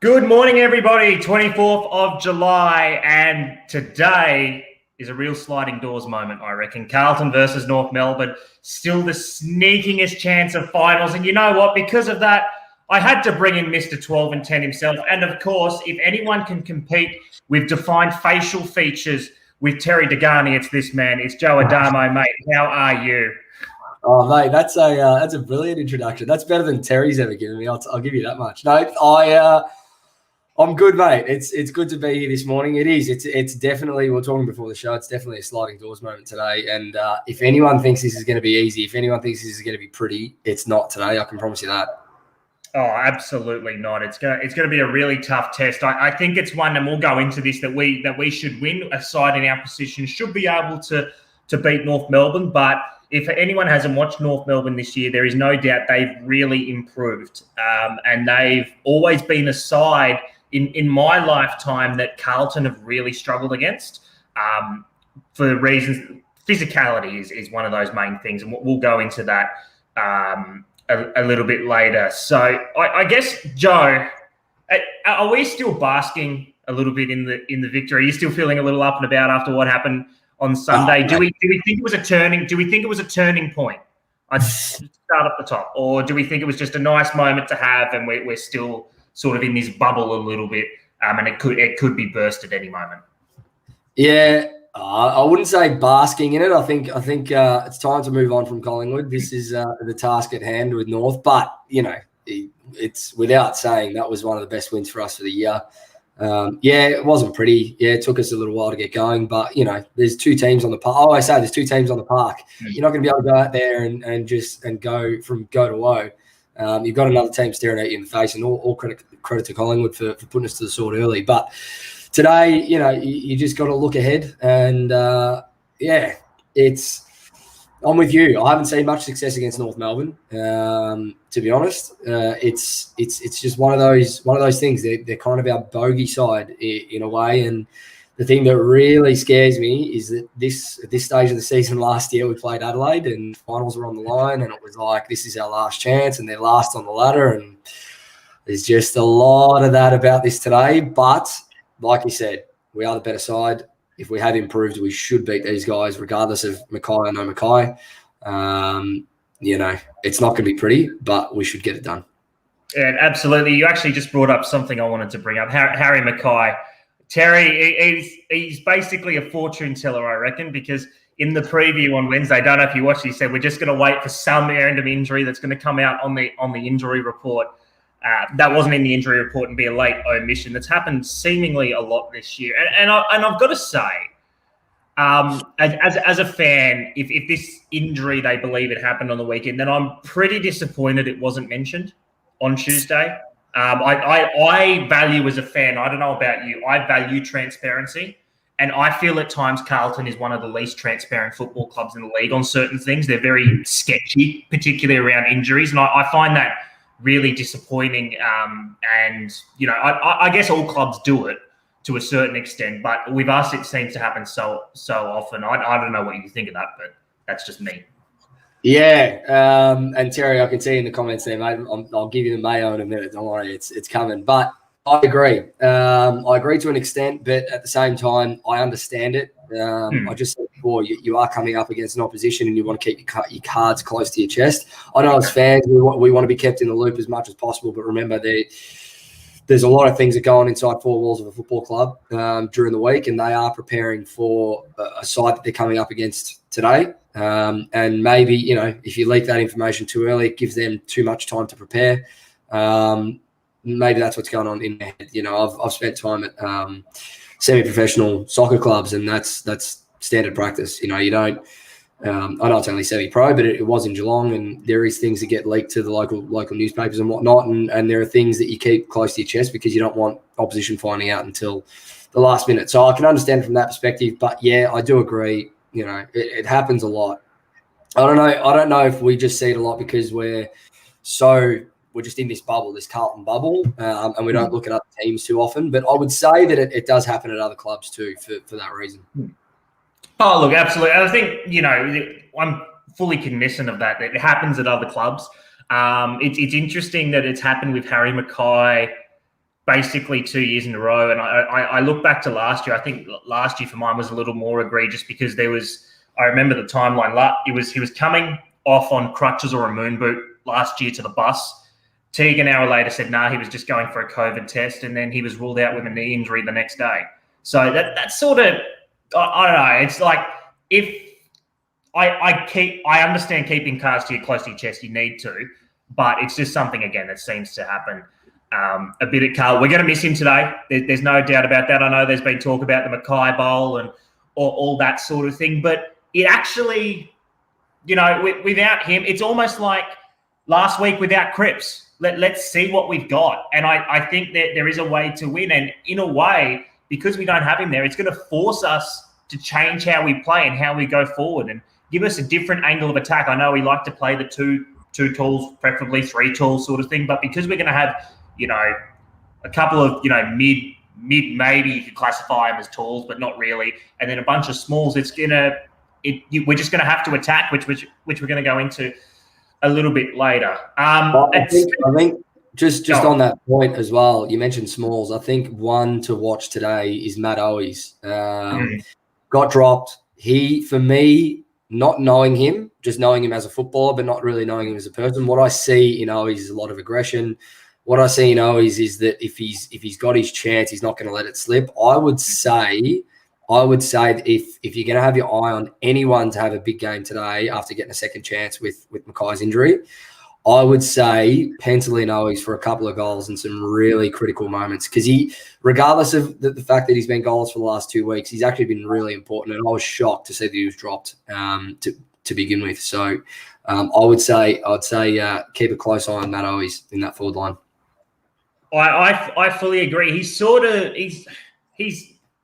Good morning, everybody. 24th of July, and today is a real sliding doors moment, I reckon. Carlton versus North Melbourne, still the sneakingest chance of finals. And you know what? Because of that, I had to bring in Mr. 12 and 10 himself. And of course, if anyone can compete with defined facial features with Terry Degani, it's this man. It's Joe Adamo, mate. How are you? Oh, mate, that's a brilliant introduction. That's better than Terry's ever given me. I'll give you that much. No, I'm good, mate. It's good to be here this morning. It is. It's definitely, we were talking before the show, it's definitely a sliding doors moment today. And if anyone thinks this is going to be easy, if anyone thinks this is going to be pretty, it's not today. I can promise you that. Oh, absolutely not. It's gonna be a really tough test. I think it's one, and we'll go into this, that we should win. A side in our position should be able to beat North Melbourne. But if anyone hasn't watched North Melbourne this year, there is no doubt they've really improved. And they've always been a side in my lifetime that Carlton have really struggled against, for reasons. Physicality is one of those main things, and we'll go into that a little bit later. So I guess, Joe, are we still basking a little bit in the victory? Are you still feeling a little up and about after what happened on Sunday? Do we think it was a turning? Do we think it was a turning point? I'd start up the top, or do we think it was just a nice moment to have, and we're still sort of in this bubble a little bit, and it could be burst at any moment? Yeah, I wouldn't say basking in it. I think it's time to move on from Collingwood. This is the task at hand with North, but it's without saying that was one of the best wins for us for the year. It wasn't pretty. Yeah, it took us a little while to get going, but there's two teams on the park. Oh, I say there's two teams on the park. You're not going to be able to go out there and go from go to woe. You've got another team staring at you in the face, and all credit to Collingwood for putting us to the sword early. But today, you just got to look ahead, and I'm with you. I haven't seen much success against North Melbourne, to be honest. It's just one of those things. They're kind of our bogey side in a way, and the thing that really scares me is that at this stage of the season last year, we played Adelaide and finals were on the line, and it was like, this is our last chance, and they're last on the ladder, and there's just a lot of that about this today. But like you said, we are the better side. If we have improved, we should beat these guys, regardless of Mackay or no Mackay. It's not going to be pretty, but we should get it done. Yeah, absolutely. You actually just brought up something I wanted to bring up. Harry Mackay. Terry, he's basically a fortune teller, I reckon, because in the preview on Wednesday, I don't know if you watched, he said, we're just going to wait for some random injury that's going to come out on the injury report. That wasn't in the injury report and be a late omission. That's happened seemingly a lot this year. And I've got to say, as a fan, if this injury, they believe it happened on the weekend, then I'm pretty disappointed it wasn't mentioned on Tuesday. I value, as a fan, I don't know about you, I value transparency. And I feel at times Carlton is one of the least transparent football clubs in the league on certain things. They're very sketchy, particularly around injuries. And I find that really disappointing. I guess all clubs do it to a certain extent, but with us, it seems to happen so often. I don't know what you think of that, but that's just me. Yeah, and Terry, I can see in the comments there, mate. I'll give you the mayo in a minute. Don't worry, it's coming. But I agree. I agree to an extent, but at the same time, I understand it. I just said before, you are coming up against an opposition, and you want to keep your cards close to your chest. I know as fans, we want to be kept in the loop as much as possible, but remember, there's a lot of things that go on inside four walls of a football club during the week, and they are preparing for a side that they're coming up against today. And maybe, if you leak that information too early, it gives them too much time to prepare. Maybe that's what's going on in their head. I've spent time at semi-professional soccer clubs, and that's standard practice. You don't. I know it's only semi-pro, but it was in Geelong, and there is things that get leaked to the local newspapers and whatnot, and there are things that you keep close to your chest because you don't want opposition finding out until the last minute. So I can understand from that perspective, but yeah, I do agree. It happens a lot. I don't know if we just see it a lot because we're just in this bubble, this Carlton bubble, and we don't look at other teams too often. But I would say that it does happen at other clubs too for that reason. Oh, look, absolutely. I think, I'm fully cognizant of that. It happens at other clubs. It's interesting that it's happened with Harry Mackay, basically 2 years in a row. And I look back to last year. I think last year for mine was a little more egregious because I remember the timeline. He was coming off on crutches or a moon boot last year to the bus. Teague an hour later said, he was just going for a COVID test. And then he was ruled out with a knee injury the next day. So that's sort of, I don't know. It's like if I understand keeping cards close to your chest, you need to, but it's just something, again, that seems to happen a bit at Carl. We're going to miss him today. There's no doubt about that. I know there's been talk about the Mackay Bowl and all that sort of thing, but it actually, without him, it's almost like last week without Cripps. Let's see what we've got. And I think that there is a way to win. And in a way, because we don't have him there, it's going to force us to change how we play and how we go forward and give us a different angle of attack. I know we like to play the two tools, preferably 3 tools sort of thing, but because we're going to have, a couple of, mid, maybe you could classify them as tools, but not really, and then a bunch of smalls, we're just going to have to attack, which we're going to go into a little bit later. I think just on that point as well, you mentioned smalls. I think one to watch today is Matt Owies. Got dropped. He, for me, not knowing him, just knowing him as a footballer, but not really knowing him as a person. What I see in Owies is a lot of aggression. What I see in Owies is that if he's got his chance, he's not going to let it slip. I would say that if you're going to have your eye on anyone to have a big game today after getting a second chance with Mackay's injury, I would say pencil in Owies for a couple of goals and some really critical moments, because he, regardless of the fact that he's been goalless for the last 2 weeks, he's actually been really important, and I was shocked to see that he was dropped to begin with. So I would say keep a close eye on Matt Owies in that forward line. I fully agree. He's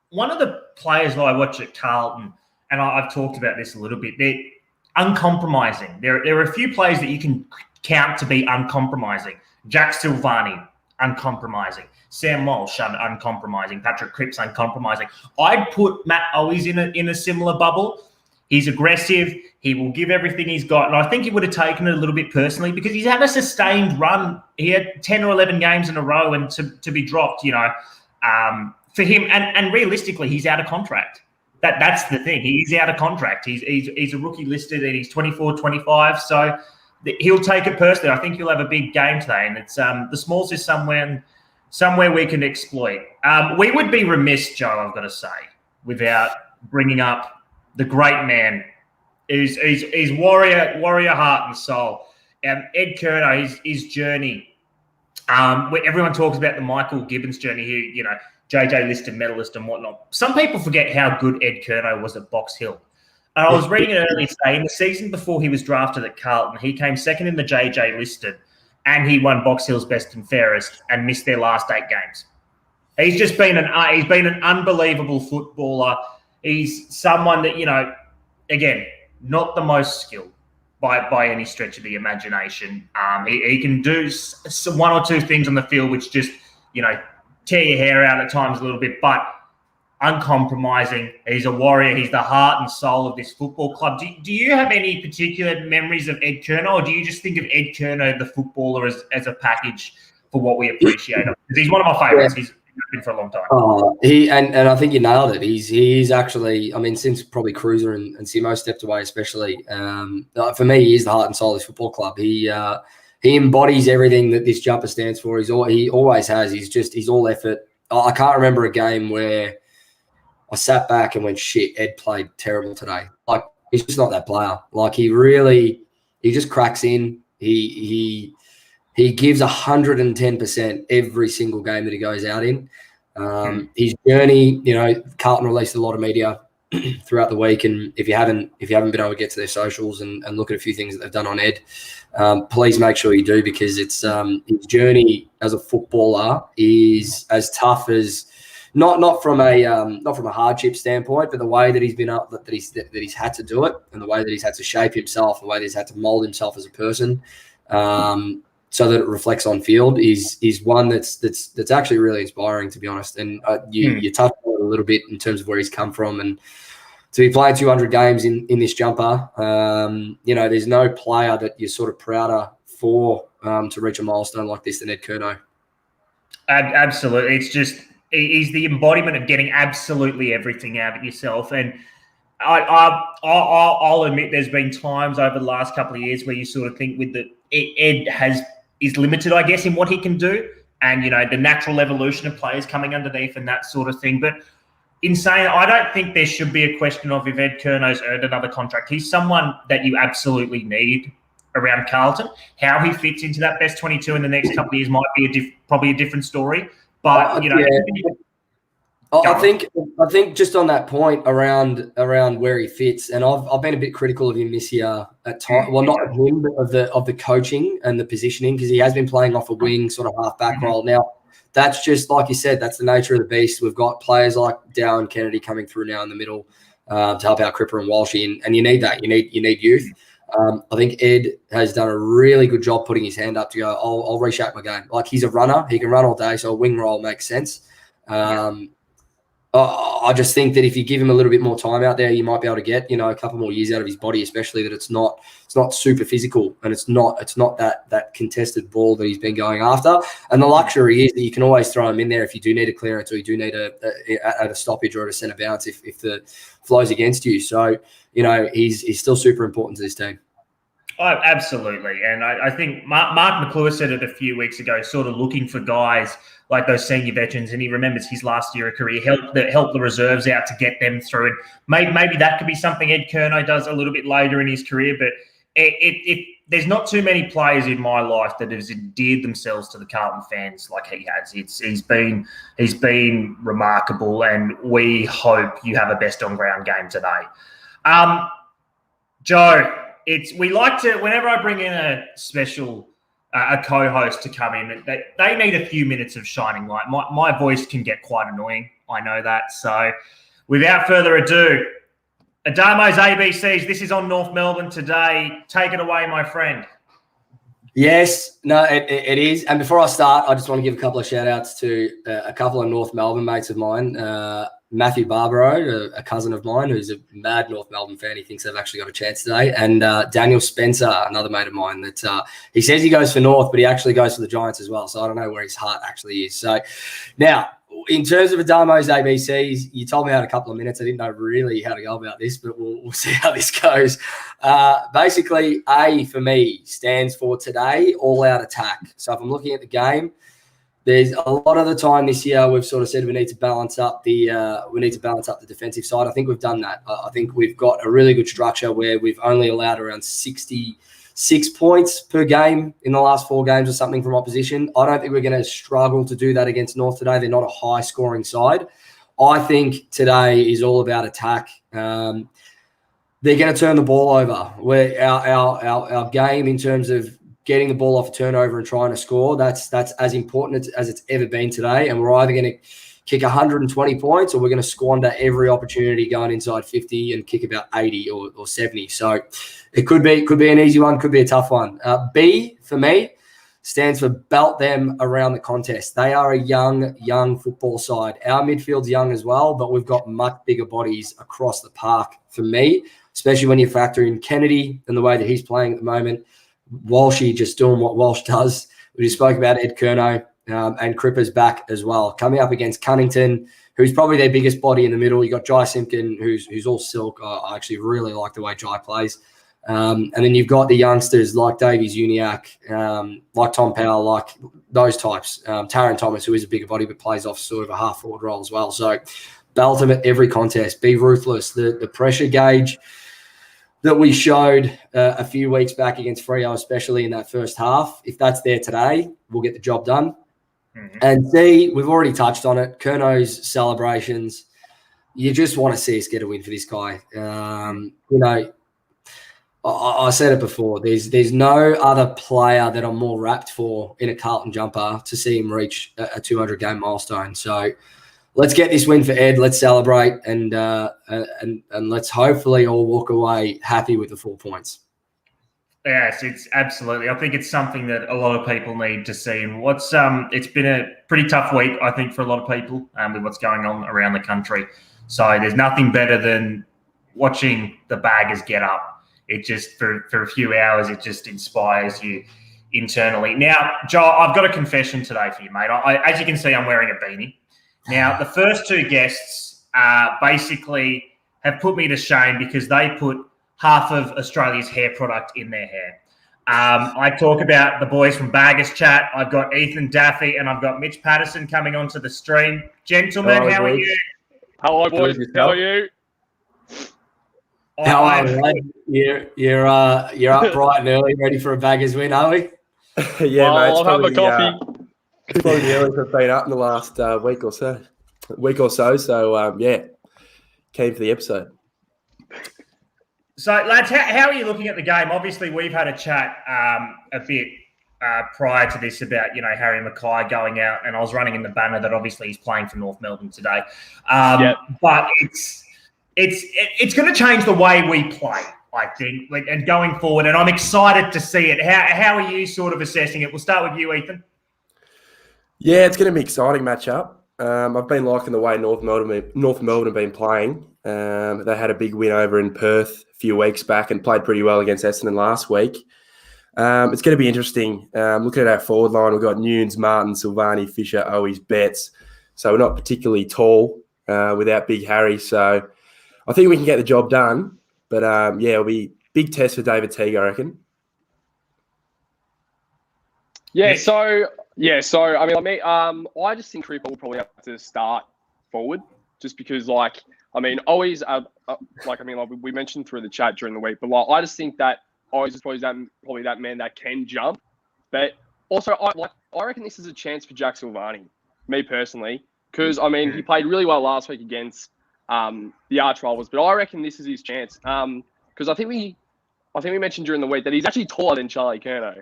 one of the players that I watch at Carlton, and I've talked about this a little bit. They're uncompromising. There are a few players that you can count to be uncompromising. Jack Silvani, uncompromising. Sam Walsh, uncompromising. Patrick Cripps, uncompromising. I'd put Matt Owies in a similar bubble. He's aggressive. He will give everything he's got. And I think he would have taken it a little bit personally because he's had a sustained run. He had 10 or 11 games in a row, and to be dropped, for him, and realistically, he's out of contract. That's the thing. He's out of contract. He's a rookie listed, and he's 24, 25. So he'll take it personally. I think he'll have a big game today, and it's the smalls is somewhere we can exploit. We would be remiss, Joe, I've got to say, without bringing up the great man. He's warrior heart and soul. Ed Curnow, his journey. Everyone talks about the Michael Gibbons journey here, JJ listed medalist and whatnot. Some people forget how good Ed Curnow was at Box Hill. I was reading it earlier today. In the season before he was drafted at Carlton, he came second in the JJ listed, and he won Box Hill's best and fairest and missed their last 8 games. He's just been an unbelievable footballer. He's someone that, again, not the most skilled by any stretch of the imagination. He can do one or two things on the field which just, tear your hair out at times a little bit, but uncompromising. He's a warrior. He's the heart and soul of this football club. Do you have any particular memories of Ed Curnow, or do you just think of Ed Curnow, the footballer, as a package for what we appreciate? Because he's one of my favourites. He's been for a long time. And I think you nailed it. He's actually, since probably Cruiser and Simo stepped away, especially, for me, he is the heart and soul of this football club. He embodies everything that this jumper stands for. He always has. He's all effort. I can't remember a game where I sat back and went, shit, Ed played terrible today. Like, he's just not that player. Like, he just cracks in. He gives 110% every single game that he goes out in. His journey, Carlton released a lot of media throughout the week, and if you haven't been able to get to their socials and look at a few things that they've done on Ed, please make sure you do, because it's his journey as a footballer is as tough as not from a hardship standpoint, but the way that he's been up, that he's had to do it, and the way that he's had to shape himself, the way that he's had to mold himself as a person, so that it reflects on field is one that's actually really inspiring, to be honest. And you touched on it a little bit in terms of where he's come from, and to be playing 200 games in this jumper, there's no player that you're sort of prouder for to reach a milestone like this than Ed Curnow. Absolutely. It's just he's the embodiment of getting absolutely everything out of yourself. And I'll admit there's been times over the last couple of years where you sort of think with Ed is limited, I guess, in what he can do, and the natural evolution of players coming underneath and that sort of thing. But in saying, I don't think there should be a question of if Ed Curnow's earned another contract. He's someone that you absolutely need around Carlton. How he fits into that best 22 in the next couple of years might be probably a different story. But I think just on that point around where he fits, and I've been a bit critical of him this year at times. Well, not of him, but of the coaching and the positioning, because he has been playing off a wing sort of half back role. Now, that's just like you said, that's the nature of the beast. We've got players like Darren Kennedy coming through now in the middle to help out Cripper and Walshy, and you need that. You need youth. I think Ed has done a really good job putting his hand up to go, I'll reshape my game. Like, he's a runner. He can run all day, so a wing role makes sense. I just think that if you give him a little bit more time out there, you might be able to get, a couple more years out of his body, especially that it's not super physical and it's not that contested ball that he's been going after. And the luxury is that you can always throw him in there if you do need a clearance or you do need a stoppage or a centre bounce if the flow's against you. So, he's still super important to this team. Oh, absolutely. And I think Mark McClure said it a few weeks ago, sort of looking for guys like those senior veterans, and he remembers his last year of career, help the reserves out to get them through. And maybe that could be something Ed Curnow does a little bit later in his career, but there's not too many players in my life that has endeared themselves to the Carlton fans like he has. He's been remarkable, and we hope you have a best on ground game today. Joe, we like to, whenever I bring in a special a co-host to come in, they need a few minutes of shining light. My voice can get quite annoying. I know that. So without further ado, Adamo's ABCs. This is on North Melbourne today. Take it away, my friend. Yes, no, it is. And before I start, I just want to give a couple of shout outs to a couple of North Melbourne mates of mine. Matthew Barbaro, a cousin of mine who's a mad North Melbourne fan. He thinks they've actually got a chance today. And Daniel Spencer, another mate of mine, that he says he goes for North, but he actually goes for the Giants as well. So I don't know where his heart actually is. So now, in terms of Adamo's ABCs, you told me out a couple of minutes. I didn't know really how to go about this, but we'll see how this goes. Basically, A for me stands for today, all-out attack. So if I'm looking at the game, there's a lot of the time this year we've sort of said we need to balance up the defensive side. I think we've done that. I think we've got a really good structure where we've only allowed around 66 points per game in the last 4 games or something from opposition. I don't think we're going to struggle to do that against North today. They're not a high-scoring side. I think today is all about attack. They're going to turn the ball over. Where our game in terms of getting the ball off a turnover and trying to score, that's as important as it's ever been today. And we're either going to kick 120 points or we're going to squander every opportunity going inside 50 and kick about 80 or 70. So it could be an easy one, could be a tough one. B for me stands for belt them around the contest. They are a young football side. Our midfield's young as well, but we've got much bigger bodies across the park for me, especially when you factor in Kennedy and the way that he's playing at the moment. Walshy just doing what Walsh does. We just spoke about Ed Curnow, and Cripper's back as well. Coming up against Cunnington, who's probably their biggest body in the middle. You got Jai Simpkin, who's all silk. I actually really like the way Jai plays. And then you've got the youngsters like Davies Uniacke, like Tom Powell, like those types. Taron Thomas, who is a bigger body but plays off sort of a half-forward role as well. So belt them at every contest. Be ruthless. The pressure gauge that we showed a few weeks back against Freo, especially in that first half, if that's there today, we'll get the job done. Mm-hmm. And C, we've already touched on it, Curnow's celebrations. You just want to see us get a win for this guy. I said it before, there's no other player that I'm more rapt for in a Carlton jumper to see him reach a 200-game milestone. So let's get this win for Ed. Let's celebrate and let's hopefully all walk away happy with the 4 points. Yes, it's absolutely. I think it's something that a lot of people need to see. And it's been a pretty tough week, I think, for a lot of people with what's going on around the country. So there's nothing better than watching the baggers get up. It just for a few hours, it just inspires you. internally. Now, Joel, I've got a confession today for you, mate. As you can see, I'm wearing a beanie. Now, the first two guests basically have put me to shame because they put half of Australia's hair product in their hair. I talk about the boys from Baggers Chat. I've got Ethan Daffy and I've got Mitch Patterson coming onto the stream. Gentlemen, Hello, how are boys. you? Hello, boys. How are you? How are you? You're up bright and early, ready for a Baggers win, are we? Yeah, mate. I'll have a coffee. It's probably the earliest I've been up in the last week or so. So, yeah, keen for the episode. So, lads, how are you looking at the game? Obviously, we've had a chat a bit prior to this about, Harry Mackay going out, and I was running in the banner that obviously he's playing for North Melbourne today. But it's going to change the way we play, I think, and going forward, and I'm excited to see it. How are you sort of assessing it? We'll start with you, Ethan. Yeah, it's going to be an exciting matchup. I've been liking the way North Melbourne have been playing. They had a big win over in Perth a few weeks back and played pretty well against Essendon last week. It's going to be interesting. Looking at our forward line, we've got Nunes, Martin, Silvani, Fisher, Owies, Betts. So we're not particularly tall without Big Harry. So I think we can get the job done. But, yeah, it'll be a big test for David Teague, I reckon. I just think Tripper will probably have to start forward, just because, always, we mentioned through the chat during the week, but I just think that Owies is probably that man that can jump. But also, I reckon this is a chance for Jack Silvani, me personally, because he played really well last week against the arch rivals, but I reckon this is his chance. Because I think we mentioned during the week that he's actually taller than Charlie Curnow,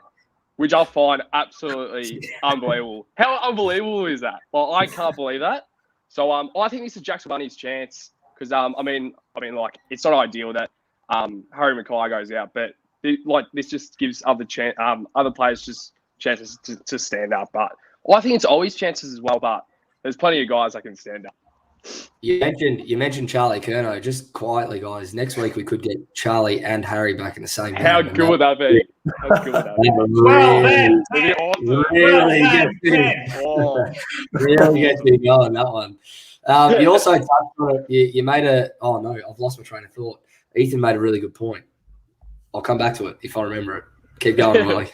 which I find absolutely unbelievable. How unbelievable is that? I can't believe that. So I think this is Jack Silvani's chance because it's not ideal that Harry Mackay goes out, but this just gives other players just chances to stand up. But I think it's always chances as well. But there's plenty of guys that can stand up. You mentioned Charlie Curnow. Just quietly, guys. Next week we could get Charlie and Harry back in the same game. How good would that be? Really gets me going, that one. You also touched on it. You made oh no, I've lost my train of thought. Ethan made a really good point. I'll come back to it if I remember it. Keep going, Molly.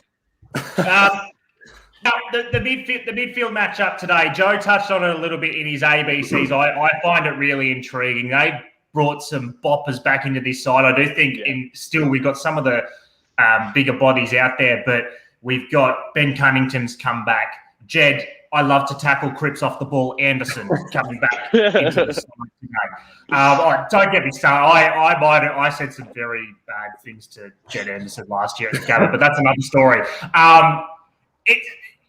The midfield matchup today, Joe touched on it a little bit in his ABCs. I find it really intriguing. They brought some boppers back into this side. I do think still we've got some of the bigger bodies out there, but we've got Ben Cunnington's come back. Jed, I love to tackle Cripps off the ball. Anderson coming back into the side today. Don't get me started. I said some very bad things to Jed Anderson last year at the Gabba, but that's another story.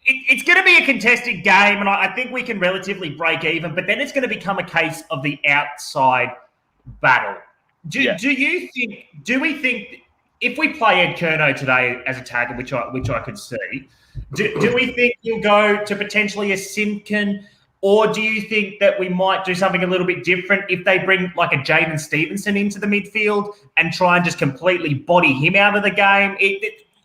It's going to be a contested game, and I think we can relatively break even, but then it's going to become a case of the outside battle. Do we think if we play Ed Curnow today as a tackle, which I could see, do we think he'll go to potentially a Simpkin, or do you think that we might do something a little bit different if they bring like a Jaden Stevenson into the midfield and try and just completely body him out of the game?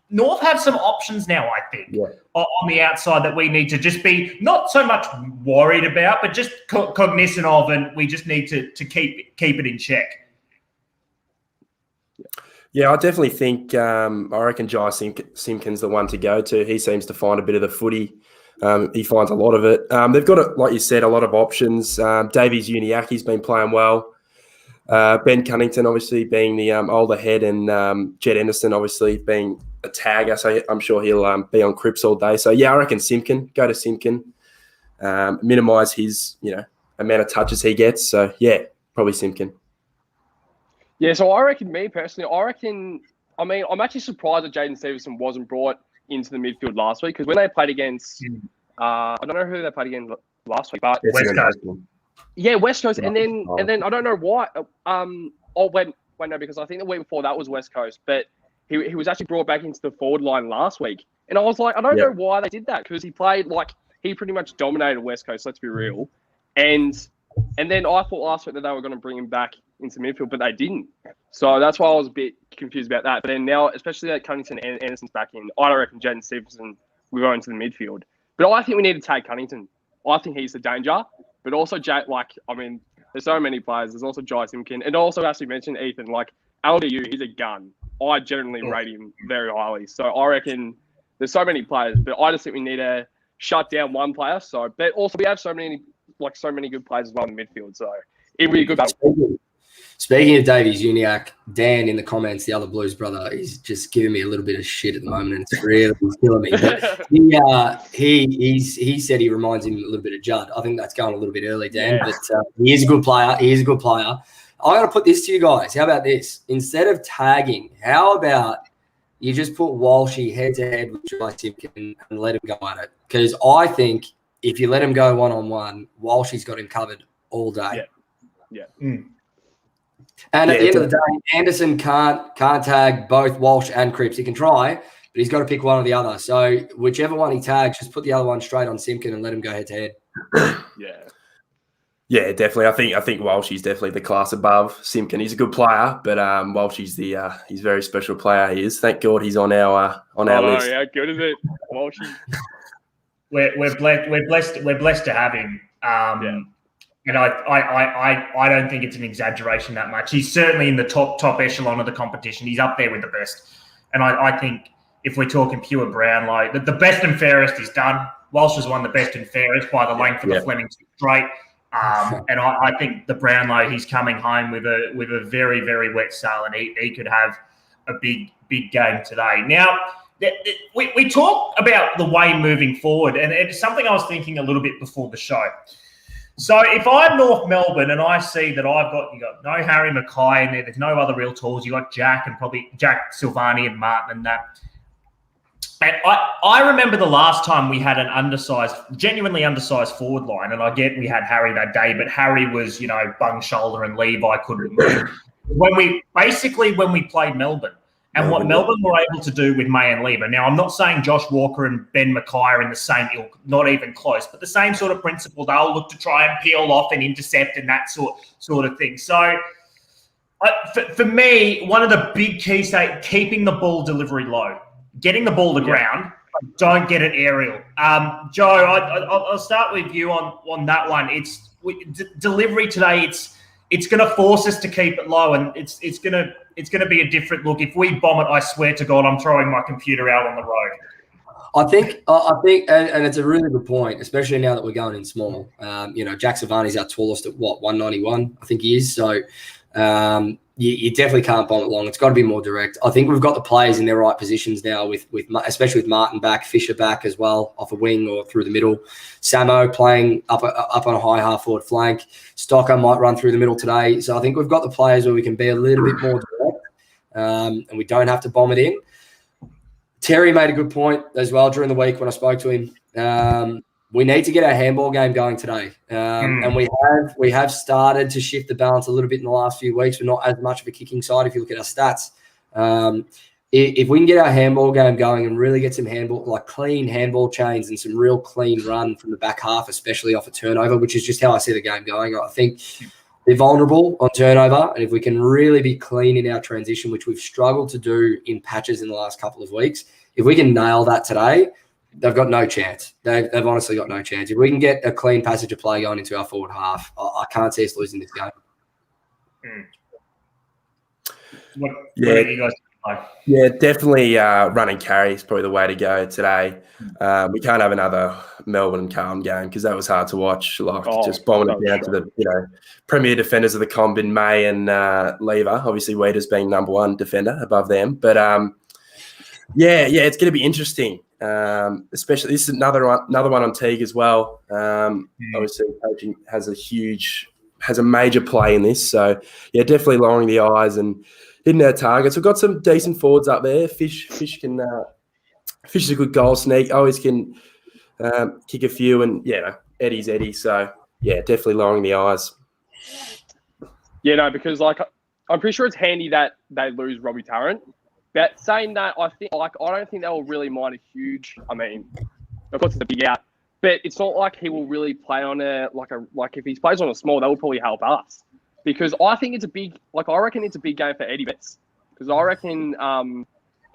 North have some options now, I think, on the outside that we need to just be not so much worried about, but just cognizant of, and we just need to keep it in check. Yeah, I definitely think I reckon Jai Simpkin's the one to go to. He seems to find a bit of the footy. He finds a lot of it. They've got, like you said, a lot of options. Davies Uniaki's been playing well. Ben Cunnington, obviously, being the older head, and Jed Anderson, obviously, being a tagger. So I'm sure he'll be on Cripps all day. So, yeah, I reckon Simpkin. Go to Simpkin. Minimise his, amount of touches he gets. So, yeah, probably Simpkin. Yeah, so I reckon, me personally, I'm actually surprised that Jaden Stevenson wasn't brought into the midfield last week, because when they played against, I don't know who they played against last week, but West Coast. Yeah, West Coast, and then I don't know why. Because I think the week before that was West Coast, but he was actually brought back into the forward line last week, and I was like, I don't know why they did that, because he played he pretty much dominated West Coast. Let's be real, and then I thought last week that they were going to bring him back into midfield, but they didn't. So that's why I was a bit confused about that. But then now, especially that Cunnington and Anderson's back in, I don't reckon Jaden Stevenson will go into the midfield. But I think we need to tag Cunnington. I think he's the danger. But also, there's so many players. There's also Jai Simpkin. And also, as we mentioned, Ethan, like, LDU, he's a gun. I generally rate him very highly. So I reckon there's so many players, but I just think we need to shut down one player. So, but also we have so many good players as well in the midfield. So it'll be a good battle. Speaking of Davies Uniacke, Dan in the comments, the other Blues brother, is just giving me a little bit of shit at the moment, and it's really killing me. But he said he reminds him a little bit of Judd. I think that's going a little bit early, Dan, but he is a good player. He is a good player. I'm going to put this to you guys. How about this? Instead of tagging, how about you just put Walshy head-to-head with Jai Simpkin and let him go at it? Because I think if you let him go one-on-one, Walshy's got him covered all day. Yeah. And at the end of the day, Anderson can't tag both Walsh and Cripps. He can try, but he's got to pick one or the other. So whichever one he tags, just put the other one straight on Simpkin and let him go head-to-head. Yeah, definitely. I think Walshy's definitely the class above Simpkin. He's a good player, but Walshy's he's a very special player. He is. Thank God he's on our list. Yeah, good is it, Walshy? We're blessed to have him. And I don't think it's an exaggeration that much. He's certainly in the top echelon of the competition. He's up there with the best. And I think if we're talking pure Brownlow, the best and fairest is done. Walsh has won the best and fairest by the length of the Flemington straight. And I think the Brownlow, he's coming home with a very, very wet sail, and he could have a big game today. Now, we talk about the way moving forward, and it's something I was thinking a little bit before the show. So if I'm North Melbourne and I see that you got no Harry Mackay in there, there's no other real tools, you got Jack and probably Jack Silvani and Martin and that. And I remember the last time we had an genuinely undersized forward line, and I get we had Harry that day, but Harry was, bung shoulder and Levi couldn't move. When we played Melbourne, and what Melbourne were able to do with May and Lever. Now, I'm not saying Josh Walker and Ben Mackay are in the same ilk, not even close, but the same sort of principle. They'll look to try and peel off and intercept and that sort of thing. So, for me, one of the big keys is keeping the ball delivery low, getting the ball to ground, but don't get it aerial. Joe, I'll start with you on that one. Delivery today. It's going to force us to keep it low, and it's going to be a different look. If we bomb it, I swear to God, I'm throwing my computer out on the road. I think, and it's a really good point, especially now that we're going in small. Jack Savani's our tallest at 191, I think he is. So you definitely can't bomb it long. It's got to be more direct. I think we've got the players in their right positions now, especially with Martin back, Fisher back as well, off a wing or through the middle. Samo playing up on a high half forward flank. Stocker might run through the middle today. So I think we've got the players where we can be a little bit more direct, and we don't have to bomb it in. Terry made a good point as well during the week when I spoke to him. We need to get our handball game going today, and we have started to shift the balance a little bit in the last few weeks. We're not as much of a kicking side if you look at our stats. If we can get our handball game going and really get some clean handball chains and some real clean run from the back half, especially off a turnover, which is just how I see the game going. I think they're vulnerable on turnover, and if we can really be clean in our transition, which we've struggled to do in patches in the last couple of weeks, if we can nail that today, they've got no chance. They've honestly got no chance. If we can get a clean passage of play going into our forward half, I can't see us losing this game. What do you guys think? Yeah, definitely run and carry is probably the way to go today. We can't have another Melbourne and Carlton game because that was hard to watch. Just bombing it down to the premier defenders of the comb in May and Lever. Obviously, Weeders being number one defender above them. But it's going to be interesting. Especially this is another one on Teague as well. Obviously, coaching has a major play in this. So definitely lowering the eyes and hitting our targets. We've got some decent forwards up there. Fish is a good goal sneak. Always can kick a few, and Eddie's Eddie. So definitely lowering the eyes. Yeah, no, because I'm pretty sure it's handy that they lose Robbie Tarrant. But saying that, I don't think they will really mind a huge. I mean, of course it's a big out, but it's not like he will really play on if he plays on a small, that will probably help us because I think it's a big, I reckon it's a big game for Eddie Betts. Because I reckon, and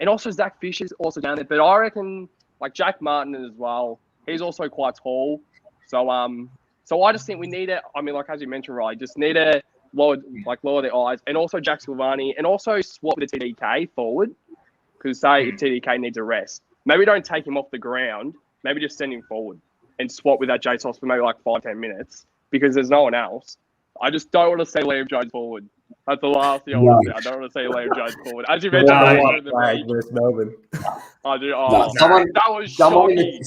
also Zach Fisher's also down there, but I reckon Jack Martin as well. He's also quite tall. So I just think we need to, as you mentioned, right, just need to lower their eyes. And also Jack Silvani, and also swap the TDK forward. Because say if TDK needs a rest, maybe don't take him off the ground. Maybe just send him forward and swap with that JSOS for maybe 5-10 minutes because there's no one else. I just don't want to see Liam Jones forward. That's the last thing I want to say. I don't want to see Liam Jones forward. As you mentioned, versus Melbourne. I do. That was shocking.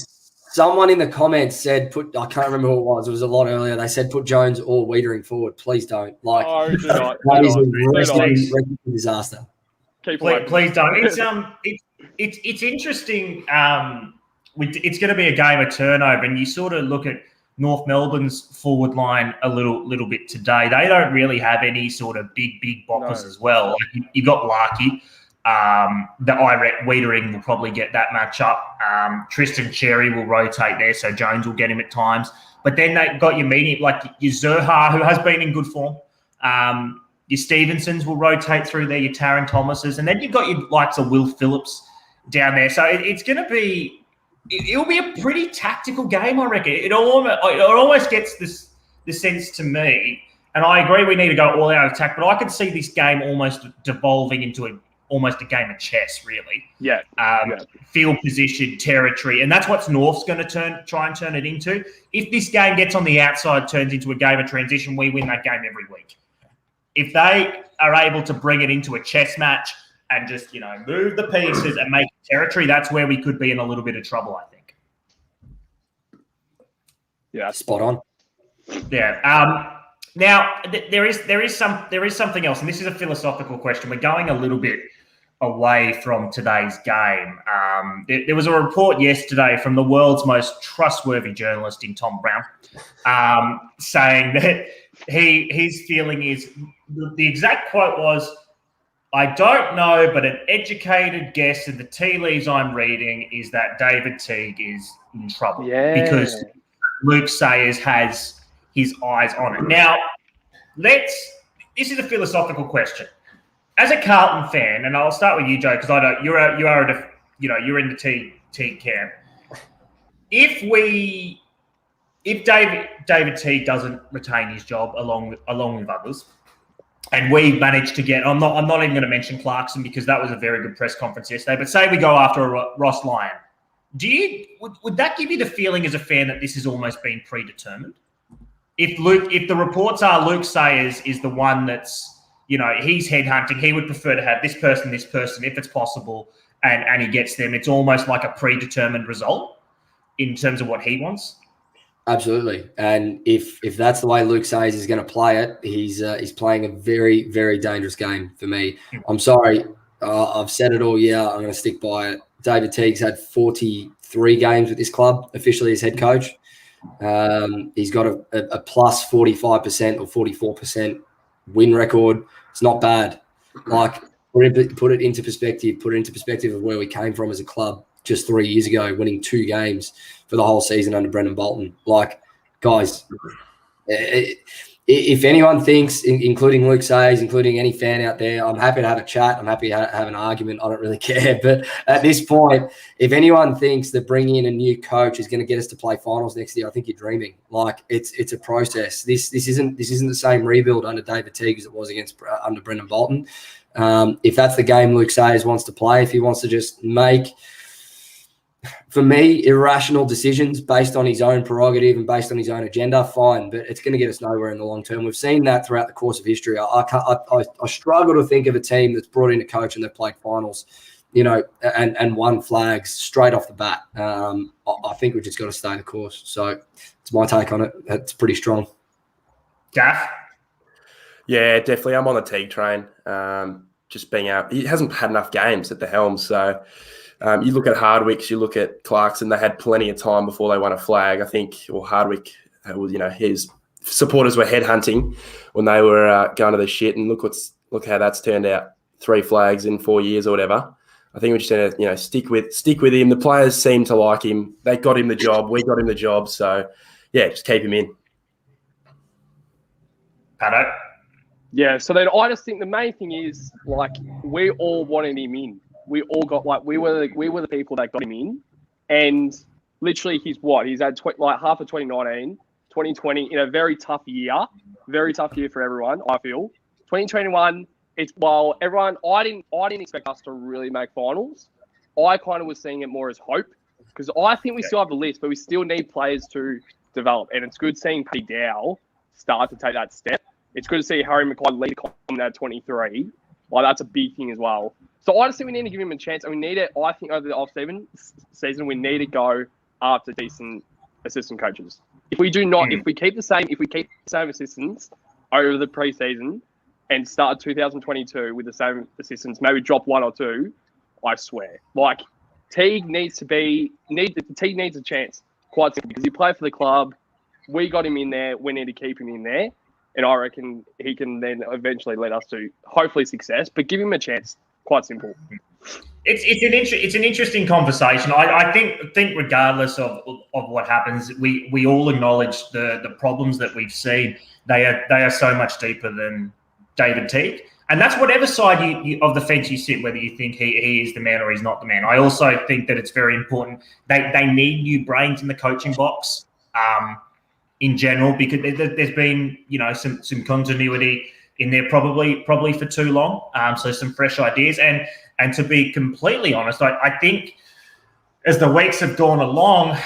Someone in the comments said, I can't remember who it was. It was a lot earlier. They said, put Jones or Wiedering forward. Please don't. Do not. That is a disaster. Please don't. It's interesting. It's going to be a game of turnover, and you sort of look at North Melbourne's forward line a little bit today. They don't really have any sort of big boppers as well. You got Larky. Wiedering will probably get that match up. Tristan Cherry will rotate there, so Jones will get him at times. But then they've got your medium, your Zerha, who has been in good form. Your Stevensons will rotate through there, your Taron Thomases, and then you've got your likes of Will Phillips down there. So it's going to be, it'll be a pretty tactical game, I reckon. It almost gets the sense to me, and I agree we need to go all out attack, but I could see this game almost devolving into almost a game of chess, really. Yeah. Field position, territory, and that's what North's going to try and turn it into. If this game gets on the outside, turns into a game of transition, we win that game every week. If they are able to bring it into a chess match and just, move the pieces and make territory, that's where we could be in a little bit of trouble, I think. Yeah, spot on. Yeah. Now there is something else, and this is a philosophical question. We're going a little bit away from today's game. There was a report yesterday from the world's most trustworthy journalist in Tom Brown, saying that his feeling is, the exact quote was, "I don't know, but an educated guess of the tea leaves I'm reading is that David Teague is in trouble because Luke Sayers has his eyes on it." Now, this is a philosophical question. As a Carlton fan, and I'll start with you, Joe, because I know you're in the Teague camp. If David Teague doesn't retain his job along with others, and we manage to get, I'm not even going to mention Clarkson because that was a very good press conference yesterday, but say we go after Ross Lyon, would that give you the feeling as a fan that this has almost been predetermined? If the reports are Luke Sayers is the one that's, he's headhunting, he would prefer to have this person, if it's possible, and he gets them, it's almost like a predetermined result in terms of what he wants. Absolutely. And if that's the way Luke Sayers is going to play it, he's playing a very, very dangerous game for me. I'm sorry. I've said it all year. I'm going to stick by it. David Teague's had 43 games with this club, officially as head coach. He's got a plus 45% or 44% win record. It's not bad. Put it into perspective of where we came from as a club just 3 years ago, winning 2 games for the whole season under Brendan Bolton. Guys, if anyone thinks, including Luke Sayers, including any fan out there, I'm happy to have a chat. I'm happy to have an argument. I don't really care. But at this point, if anyone thinks that bringing in a new coach is going to get us to play finals next year, I think you're dreaming. It's a process. This isn't the same rebuild under David Teague as it was under Brendan Bolton. If that's the game Luke Sayers wants to play, if he wants to just make, for me, irrational decisions based on his own prerogative and based on his own agenda, fine, but it's going to get us nowhere in the long term. We've seen that throughout the course of history. I struggle to think of a team that's brought in a coach and they've played finals, and won flags straight off the bat. I think we've just got to stay the course. So it's my take on it. It's pretty strong. Gaff? Yeah, definitely. I'm on the Teague train. Just being out, he hasn't had enough games at the helm, so. You look at Hardwick's, you look at Clarkson, they had plenty of time before they won a flag. I think, Hardwick, his supporters were headhunting when they were going to the shit, and look how that's turned out. 3 flags in 4 years or whatever. I think we just need to, stick with him. The players seem to like him. They got him the job. We got him the job. So, yeah, just keep him in. Pato? Yeah, so then I just think the main thing is, like, we all wanted him in. We all got, like, we were the people that got him in. And literally he's had half of 2019, 2020 in a very tough year for everyone, I feel. 2021, I didn't expect us to really make finals. I kind of was seeing it more as hope, because I think we still have the list, but we still need players to develop. And it's good seeing Paddy Dow start to take that step. It's good to see Harry Mackay lead at 23. Like, that's a big thing as well. So I just think we need to give him a chance, and we need it. I think over the off-season, we need to go after decent assistant coaches. If we do not, if we keep the same assistants over the preseason and start 2022 with the same assistants, maybe drop one or two, I swear, like, Teague needs a chance, quite simply, because he played for the club. We got him in there. We need to keep him in there. And I reckon he can then eventually lead us to hopefully success, but give him a chance. Quite simple. It's an interesting conversation. I think regardless of what happens, we all acknowledge the problems that we've seen. They are so much deeper than David Teague, and that's whatever side you of the fence you sit, whether you think he is the man or he's not the man. I also think that it's very important. They need new brains in the coaching box. In general, because there's been, some continuity in there probably for too long. So some fresh ideas. And to be completely honest, I think as the weeks have gone along,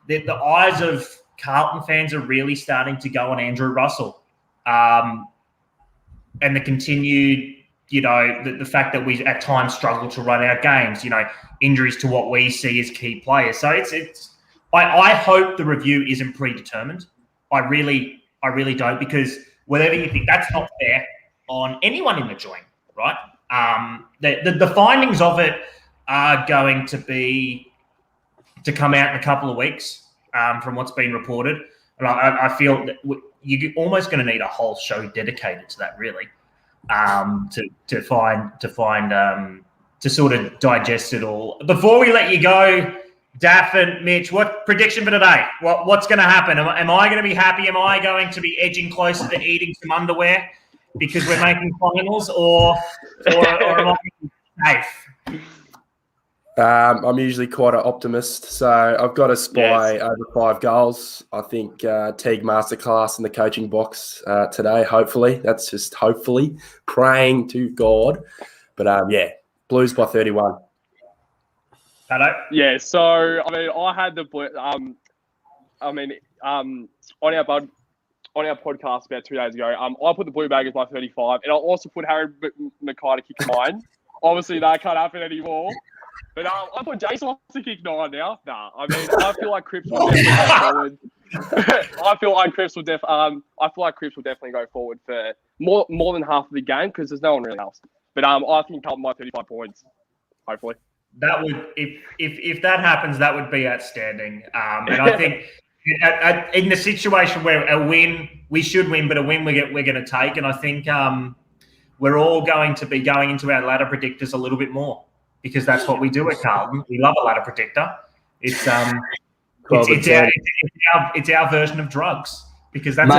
the eyes of Carlton fans are really starting to go on Andrew Russell. And the continued, the fact that we at times struggle to run our games, injuries to what we see as key players. So I hope the review isn't predetermined. I really don't, because whatever you think, that's not fair on anyone in the joint, right? The findings of it are going to come out in a couple of weeks from what's been reported. And I feel that you're almost going to need a whole show dedicated to that, really, to sort of digest it all. Before we let you go, Daff and Mitch, what prediction for today? What's going to happen? Am I going to be happy? Am I going to be edging closer to eating some underwear because we're making finals, or am I safe? I'm usually quite an optimist, so I've got to spy over 5 goals. I think Teague masterclass in the coaching box today, hopefully. That's just hopefully, praying to God. But, Blues by 31. Hello? Yeah, so, I had the on our podcast about 2 days ago, I put the Blue Baggers by 35, and I also put Harry Mackay to kick 9. Obviously, that can't happen anymore. But I put Jason off to kick 9 now. Nah, I feel like Cripps will definitely go forward. I feel like Cripps will definitely go forward for more than half of the game, because there's no one really else. But I think Carlton by 35 points, hopefully. That would, if that happens, that would be outstanding. And I think in the situation where a win, we should win, but a win we're going to take. And I think we're all going to be going into our ladder predictors a little bit more, because that's what we do at Carlton. We love a ladder predictor. It's our version of drugs, because that's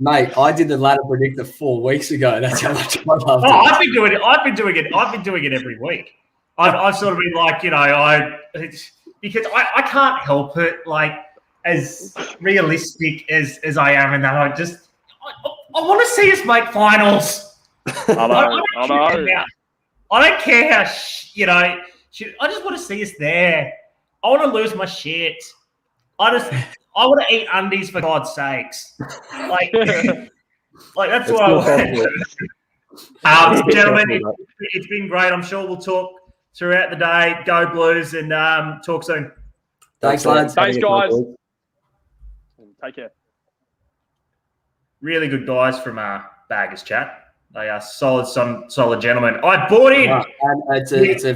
Mate, I did the ladder predictor 4 weeks ago. That's how much I love it. I've been doing it every week. I've sort of been like, because I can't help it, like, as realistic as I am, in that I want to see us make finals. I don't care how, I just want to see us there. I want to lose my shit. I want to eat undies, for God's sakes. Like that's what I want. Gentlemen, it's been great. I'm sure we'll talk throughout the day. Go Blues, and talk soon. Thanks, lads. Thanks, guys. Take care. Really good guys from Baggers Chat. They are solid gentlemen. I bought in. Wow. And it's a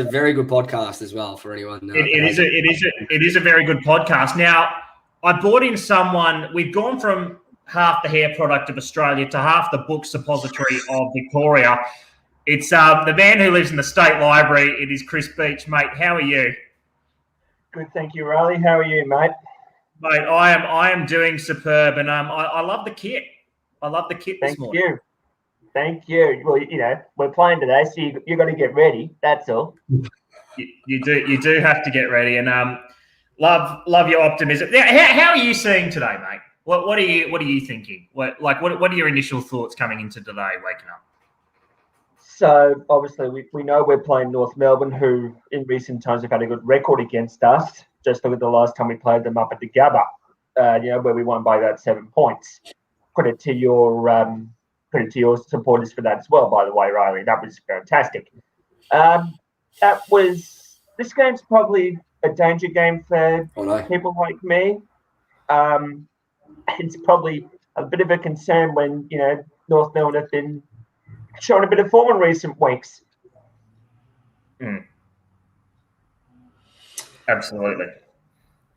very good podcast as well for anyone. It is a very good podcast. Now, I bought in someone. We've gone from half the hair product of Australia to half the book suppository of Victoria. It's the man who lives in the State Library. It is Chris Beach, mate. How are you? Good, thank you, Riley. How are you, mate? Mate, I am doing superb, and I love the kit. I love the kit this morning. Thank you. Well, we're playing today, so you got to get ready. That's all. You do have to get ready, and love your optimism. How are you seeing today, mate? What are you thinking? What are your initial thoughts coming into today, waking up? So obviously we know we're playing North Melbourne, who in recent times have had a good record against us. Just look at the last time we played them up at the Gabba, where we won by about 7 points. Credit to your supporters for that as well, by the way, Riley. That was fantastic. This game's probably a danger game for people like me. It's probably a bit of a concern when North Melbourne have been showing a bit of form in recent weeks. Absolutely.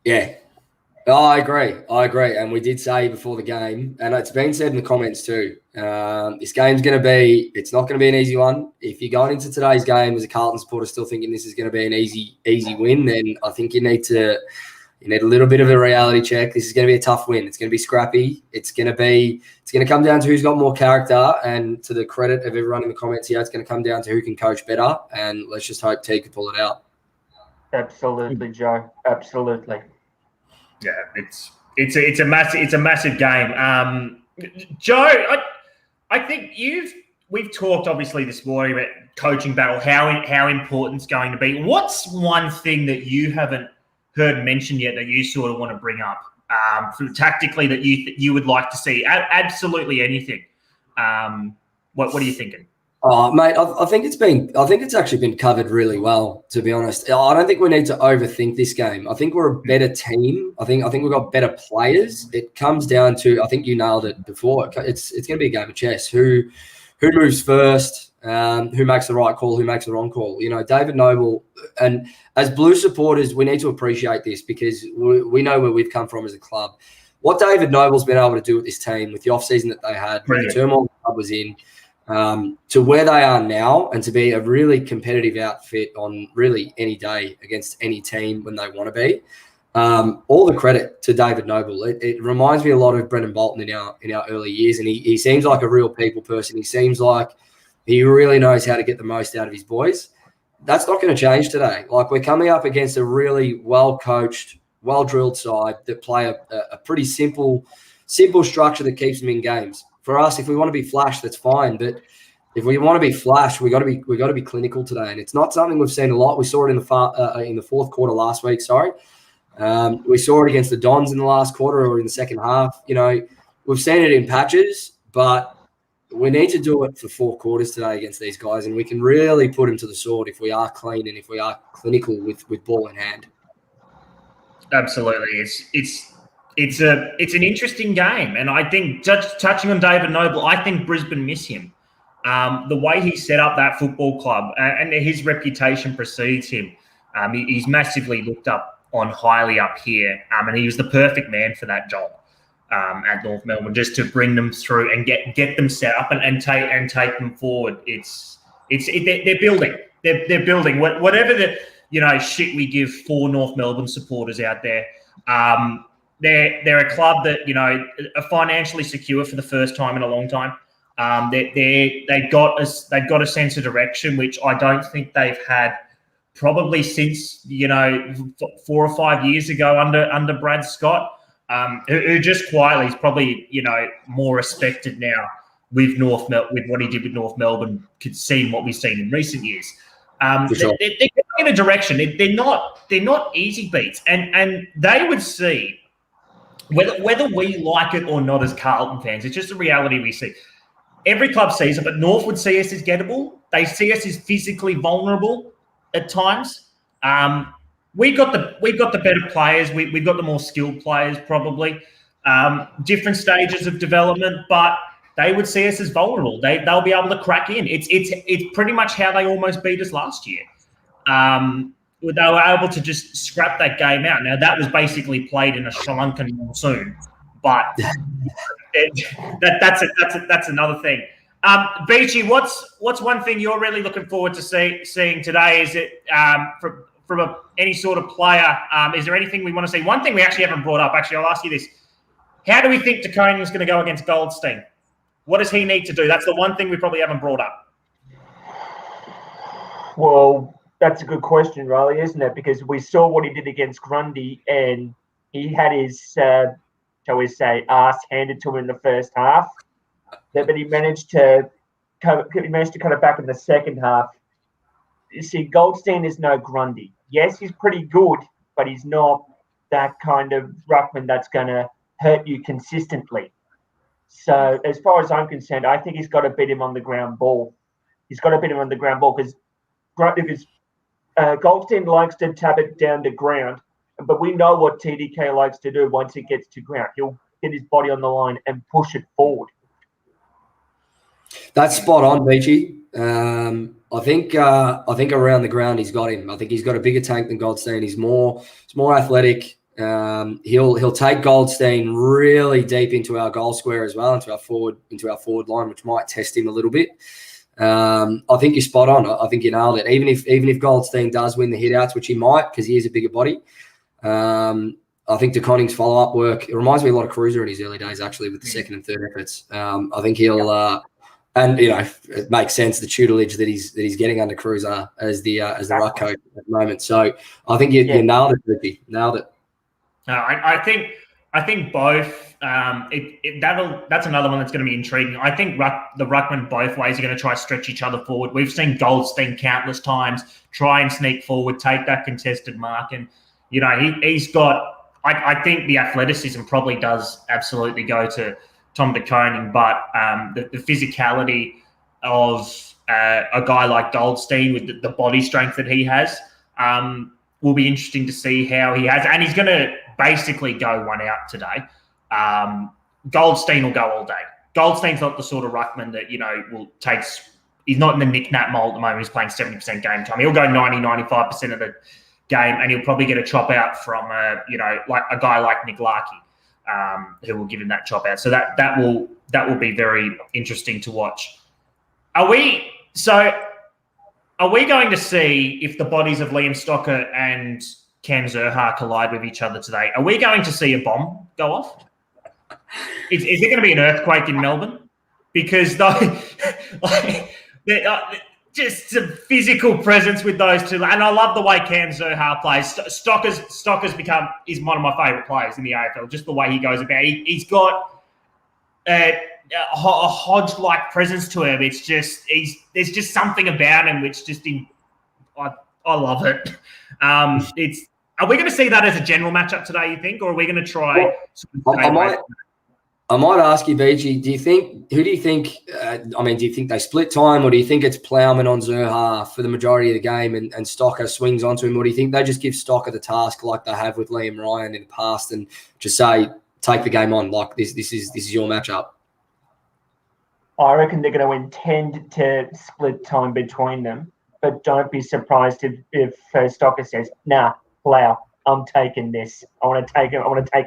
Yeah. I agree. And we did say before the game, and it's been said in the comments too, this game's it's not going to be an easy one. If you're going into today's game as a Carlton supporter still thinking this is going to be an easy win, then I think you need a little bit of a reality check. This is going to be a tough win. It's going to be scrappy. It's going to come down to who's got more character, and to the credit of everyone in the comments here, it's going to come down to who can coach better, and let's just hope T can pull it out. Absolutely, Joe. Absolutely. Yeah, it's a massive game. Joe, I think we've talked obviously this morning about coaching battle, how important it's going to be. What's one thing that you haven't heard mentioned yet that you sort of want to bring up tactically that you would like to see? Absolutely anything. What are you thinking? Oh, mate, I think it's actually been covered really well, to be honest. I don't think we need to overthink this game. I think we're a better team. I think we've got better players. It comes down to, I think you nailed it before. It's going to be a game of chess. Who moves first? Who makes the right call? Who makes the wrong call? David Noble, and as Blue supporters, we need to appreciate this because we know where we've come from as a club. What David Noble's been able to do with this team, with the off-season that they had, with the turmoil the club was in, to where they are now, and to be a really competitive outfit on really any day against any team when they want to be. All the credit to David Noble. It reminds me a lot of Brendan Bolton in our early years, and he seems like a real people person. He seems like he really knows how to get the most out of his boys. That's not going to change today. Like, we're coming up against a really well-coached, well-drilled side that play a pretty simple structure that keeps them in games. For us, if we want to be flash, that's fine. But if we want to be flash, we got to be clinical today, and it's not something we've seen a lot. We saw it in the fourth quarter last week. We saw it against the Dons in the last quarter or in the second half. We've seen it in patches, but we need to do it for 4 quarters today against these guys, and we can really put them to the sword if we are clean and if we are clinical with ball in hand. Absolutely, it's an interesting game, and I think just touching on David Noble, I think Brisbane miss him. The way he set up that football club and his reputation precedes him. He's massively looked up on highly up here, and he was the perfect man for that job at North Melbourne, just to bring them through and get them set up and take them forward. They're building. They're building. Whatever the shit we give for North Melbourne supporters out there. They're a club that are financially secure for the first time in a long time. They've got a sense of direction, which I don't think they've had probably since 4 or 5 years ago under Brad Scott, who just quietly is probably more respected now with what he did with North Melbourne, seeing what we've seen in recent years. Sure. They're going in a direction. They're not easy beats, and they would see. Whether we like it or not as Carlton fans, it's just a reality we see. Every club sees it, but North would see us as gettable. They see us as physically vulnerable at times. We've got the better players. We've got the more skilled players, probably. Different stages of development, but they would see us as vulnerable. They'll be able to crack in. It's pretty much how they almost beat us last year. They were able to just scrap that game out. Now, that was basically played in a Sri Lankan monsoon, but that's another thing. Beachy, what's one thing you're really looking forward to seeing today? Is it from any sort of player? Is there anything we want to see? One thing we actually haven't brought up. Actually, I'll ask you this: how do we think DeConing's going to go against Goldstein? What does he need to do? That's the one thing we probably haven't brought up. Well, that's a good question, Riley, isn't it? Because we saw what he did against Grundy, and he had his, shall we say, ass handed to him in the first half. But he managed to cut it back in the second half. You see, Goldstein is no Grundy. Yes, he's pretty good, but he's not that kind of ruckman that's going to hurt you consistently. So as far as I'm concerned, I think he's got to beat him on the ground ball. He's got to beat him on the ground ball because Goldstein likes to tap it down to ground, but we know what TDK likes to do once it gets to ground. He'll get his body on the line and push it forward. That's spot on, Beachy. I think around the ground he's got him. I think he's got a bigger tank than Goldstein. He's more athletic. He'll take Goldstein really deep into our goal square as well, into our forward line, which might test him a little bit. I think you're spot on. I think you nailed it. Even if Goldstein does win the hitouts, which he might because he is a bigger body, I think DeConning's follow-up work, it reminds me a lot of Cruiser in his early days, actually, with the second and third efforts. I think he'll and it makes sense the tutelage that he's getting under Cruiser as the ruck coach at the moment. So I think you nailed it, Ricky. Nailed it. I think both. That's another one that's going to be intriguing. I think the ruckman both ways are going to try to stretch each other forward. We've seen Goldstein countless times try and sneak forward, take that contested mark, and he's got. I think the athleticism probably does absolutely go to Tom de Koning, but the physicality of a guy like Goldstein with the body strength that he has will be interesting to see how he has. And he's going to basically go one out today. Goldstein will go all day. Goldstein's not the sort of ruckman that, will take – he's not in the knick-knack mold at the moment. He's playing 70% game time. He'll go 95% of the game, and he'll probably get a chop out from, like a guy like Nick Larkey. Who will give him that chop out. So that will be very interesting to watch. Are we going to see if the bodies of Liam Stocker and Cam Zurhaar collide with each other today? Are we going to see a bomb go off? Is there going to be an earthquake in Melbourne? Because just some physical presence with those two. And I love the way Cam Zurhaar plays. Stocker's is one of my favourite players in the AFL, just the way he goes about. He's got a Hodge-like presence to him. It's just there's just something about him which just I love it. Are we going to see that as a general matchup today, you think, or are we going to try? I might ask you, BG, do you think do you think they split time, or do you think it's Plowman on Zurhaar for the majority of the game and Stocker swings onto him, or do you think they just give Stocker the task like they have with Liam Ryan in the past and just say, take the game on, like this is your matchup? I reckon they're going to intend to split time between them, but don't be surprised if Stocker says, nah, Plow, I'm taking this. I want to take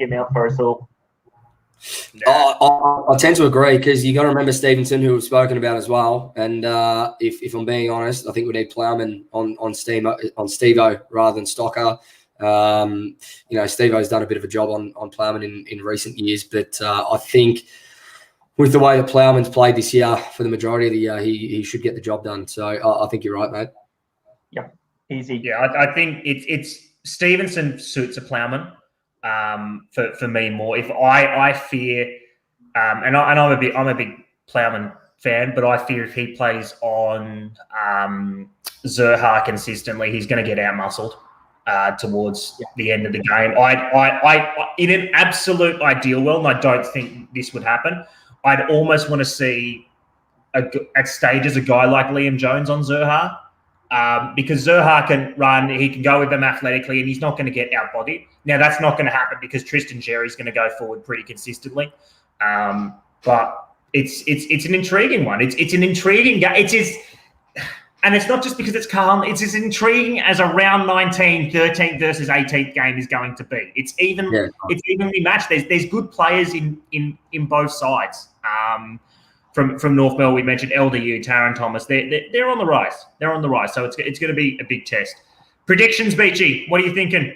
him out for us all. I tend to agree because you got to remember Stevenson, who we've spoken about as well. And if I'm being honest, I think we need Plowman on Stevo rather than Stocker. Stevo's done a bit of a job on Plowman in recent years, but I think with the way that Plowman's played this year for the majority of the year, he should get the job done. So I think you're right, mate. Yeah, easy. Yeah, I think it's Stevenson suits a Plowman. For me more. If I fear, and I'm a big Plowman fan, but I fear if he plays on Zurhaar consistently, he's going to get out-muscled towards the end of the game. I in an absolute ideal world, and I don't think this would happen, I'd almost want to see at stages a guy like Liam Jones on Zurhaar. Because Zurhaar can run, he can go with them athletically, and he's not going to get outbodied. Now, that's not going to happen because Tristan Xerri's going to go forward pretty consistently. But it's an intriguing one. It's an intriguing game. And it's not just because it's Carlton. It's as intriguing as a round 19, 13th versus 18th game is going to be. It's evenly matched. There's good players in both sides. From North Melbourne, we mentioned LDU, Taron Thomas. They're on the rise. They're on the rise. So it's going to be a big test. Predictions, Beachy. What are you thinking?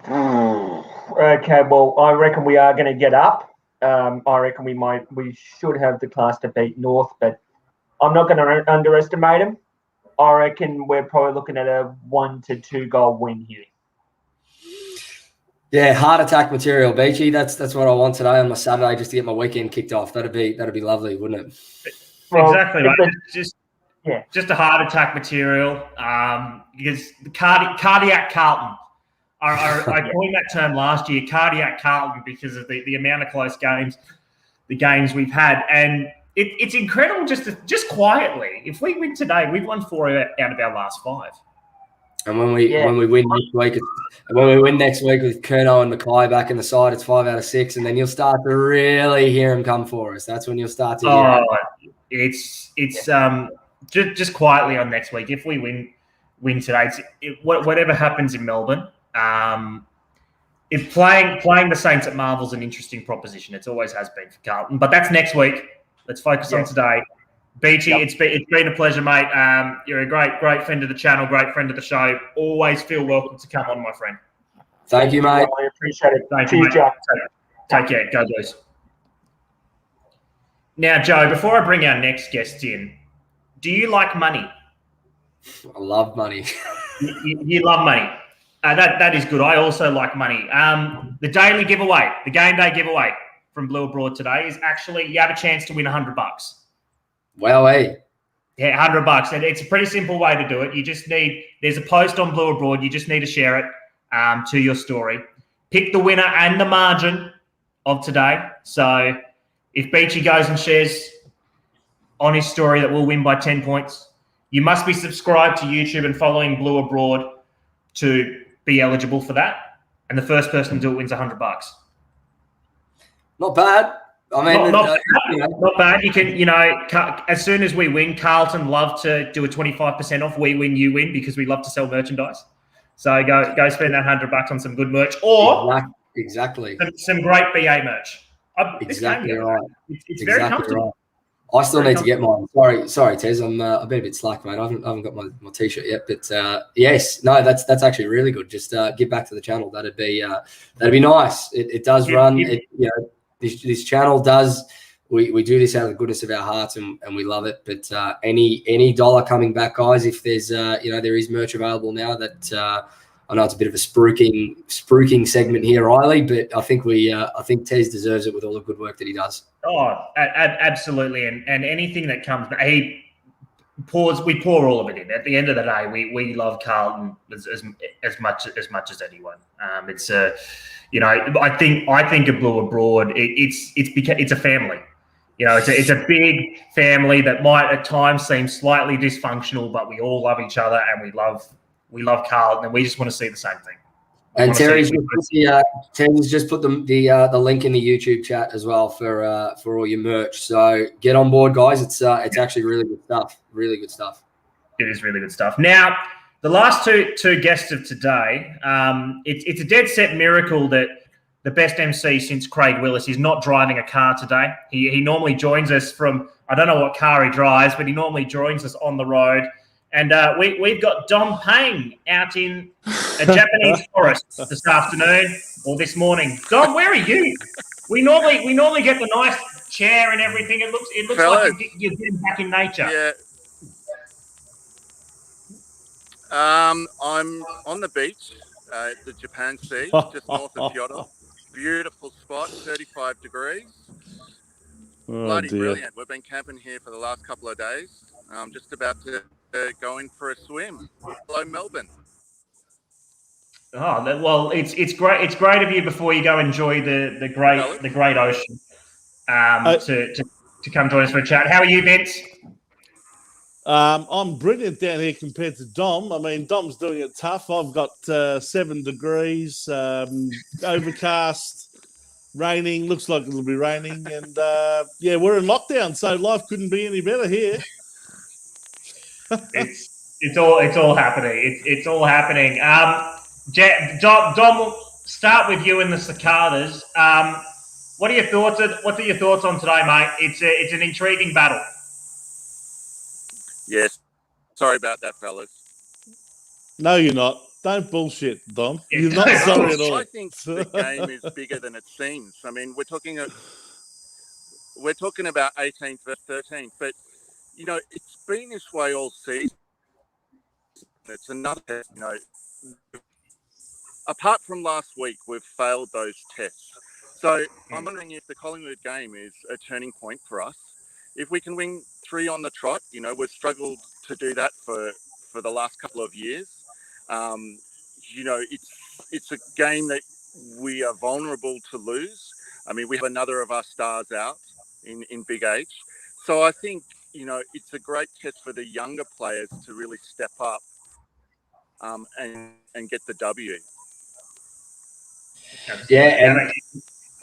Okay, well, I reckon we are going to get up. I reckon we should have the class to beat North, but I'm not going to underestimate them. I reckon we're probably looking at a 1 to 2 goal win here. Yeah, heart attack material, Beachy. That's what I want today on my Saturday, just to get my weekend kicked off. That'd be lovely, wouldn't it? Well, exactly, mate. Just a heart attack material. Because the cardiac Carlton. I coined that term last year, cardiac Carlton, because of the amount of close games, the games we've had, and it's incredible. Just quietly, if we win today, we've won 4 out of our last 5. And when we win next week with Curnow and Mackay back in the side, it's 5 out of 6, and then you'll start to really hear him come for us. That's when you'll start to hear him. It's just quietly on next week. If we win today, whatever happens in Melbourne, if playing the Saints at Marvel's an interesting proposition. It always has been for Carlton, but that's next week. Let's focus on today. Beachy, it's been a pleasure, mate. You're a great friend of the channel, great friend of the show. Always feel welcome to come on, my friend. Thank you, mate. I appreciate it. Thank you, mate. Take care. Go Blues. Now, Joe, before I bring our next guest in, do you like money? I love money. You love money. That is good. I also like money. The daily giveaway, the game day giveaway from Blue Abroad today is actually you have a chance to win $100. Wow, eh? Yeah, $100. And it's a pretty simple way to do it. You just there's a post on Blue Abroad. You just need to share it to your story. Pick the winner and the margin of today. So if Beachy goes and shares on his story that we'll win by 10 points, you must be subscribed to YouTube and following Blue Abroad to be eligible for that. And the first person to do it wins $100. Not bad. I mean, not bad. You can, as soon as we win, Carlton love to do a 25% off. We win, you win, because we love to sell merchandise. So go spend that $100 on some good merch, or exactly some great BA merch. Exactly right. It's very comfortable. Right. I still need to get mine. Sorry, Tez. I've been a bit slack, mate. I haven't got my t-shirt yet, but yes, no, that's actually really good. Just give back to the channel. That'd be nice. It does run. This channel does. We do this out of the goodness of our hearts, and we love it. But any dollar coming back, guys, if there's there is merch available now. That I know it's a bit of a spruiking segment here, Riley, but I think Tez deserves it with all the good work that he does. Oh, absolutely, and anything that comes, we pour all of it in. At the end of the day, we love Carlton as much as anyone. It's I think of Blue Abroad. It's a family. It's a big family that might at times seem slightly dysfunctional, but we all love each other and we love Carlton, and we just want to see the same thing. And Terry's just put the link in the YouTube chat as well for all your merch. So get on board, guys. It's actually really good stuff. Really good stuff. It is really good stuff. Now, the last two guests of today, it's a dead set miracle that the best MC since Craig Willis is not driving a car today. He normally joins us from, I don't know what car he drives, but he normally joins us on the road. And we've got Dom Payne out in a Japanese forest this afternoon or this morning. Dom, where are you? We normally get the nice chair and everything. It looks Fellas, like you're getting back in nature. Yeah. I'm on the beach at the Japan Sea, just north of Kyoto. Beautiful spot, 35 degrees. Bloody brilliant. We've been camping here for the last couple of days. I'm just about to go in for a swim. Hello, Melbourne. Oh, well, it's great. It's great of you before you go enjoy the great ocean to come join us for a chat. How are you, Vince? I'm brilliant down here compared to Dom. I mean, Dom's doing it tough. I've got 7 degrees, overcast, raining. Looks like it'll be raining, and we're in lockdown, so life couldn't be any better here. It's all happening. It's all happening. Dom, we'll start with you and the cicadas. What are your thoughts on today, mate? It's an intriguing battle. Yes. Sorry about that, fellas. No, you're not. Don't bullshit, Dom. You're not sorry at all. I think the game is bigger than it seems. I mean, we're talking we're talking about 18th versus 13th, but it's been this way all season. It's another test, apart from last week, we've failed those tests. So I'm wondering if the Collingwood game is a turning point for us. If we can win 3 on the trot, we've struggled to do that for the last couple of years. It's a game that we are vulnerable to lose. I mean, we have another of our stars out in Big H. So I think, it's a great test for the younger players to really step up and get the W. Yeah,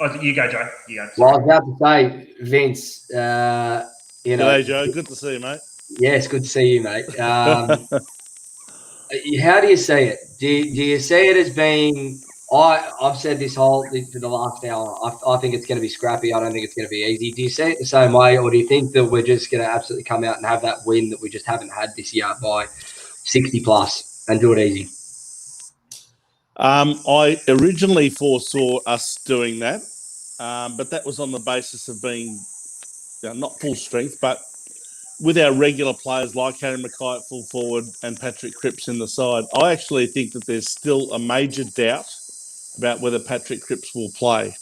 and you go, Joe. You go. well, I was about to say, Vince, G'day, Joe. Good to see you, mate. Yeah, it's good to see you, mate. How do you see it? Do you see it as being? I've said this for the last hour. I think it's going to be scrappy. I don't think it's going to be easy. Do you see it the same way, or do you think that we're just going to absolutely come out and have that win that we just haven't had this year by 60 plus and do it easy? I originally foresaw us doing that, but that was on the basis of being not full strength, but with our regular players like Harry Mackay at full forward and Patrick Cripps in the side. I actually think that there's still a major doubt about whether Patrick Cripps will play.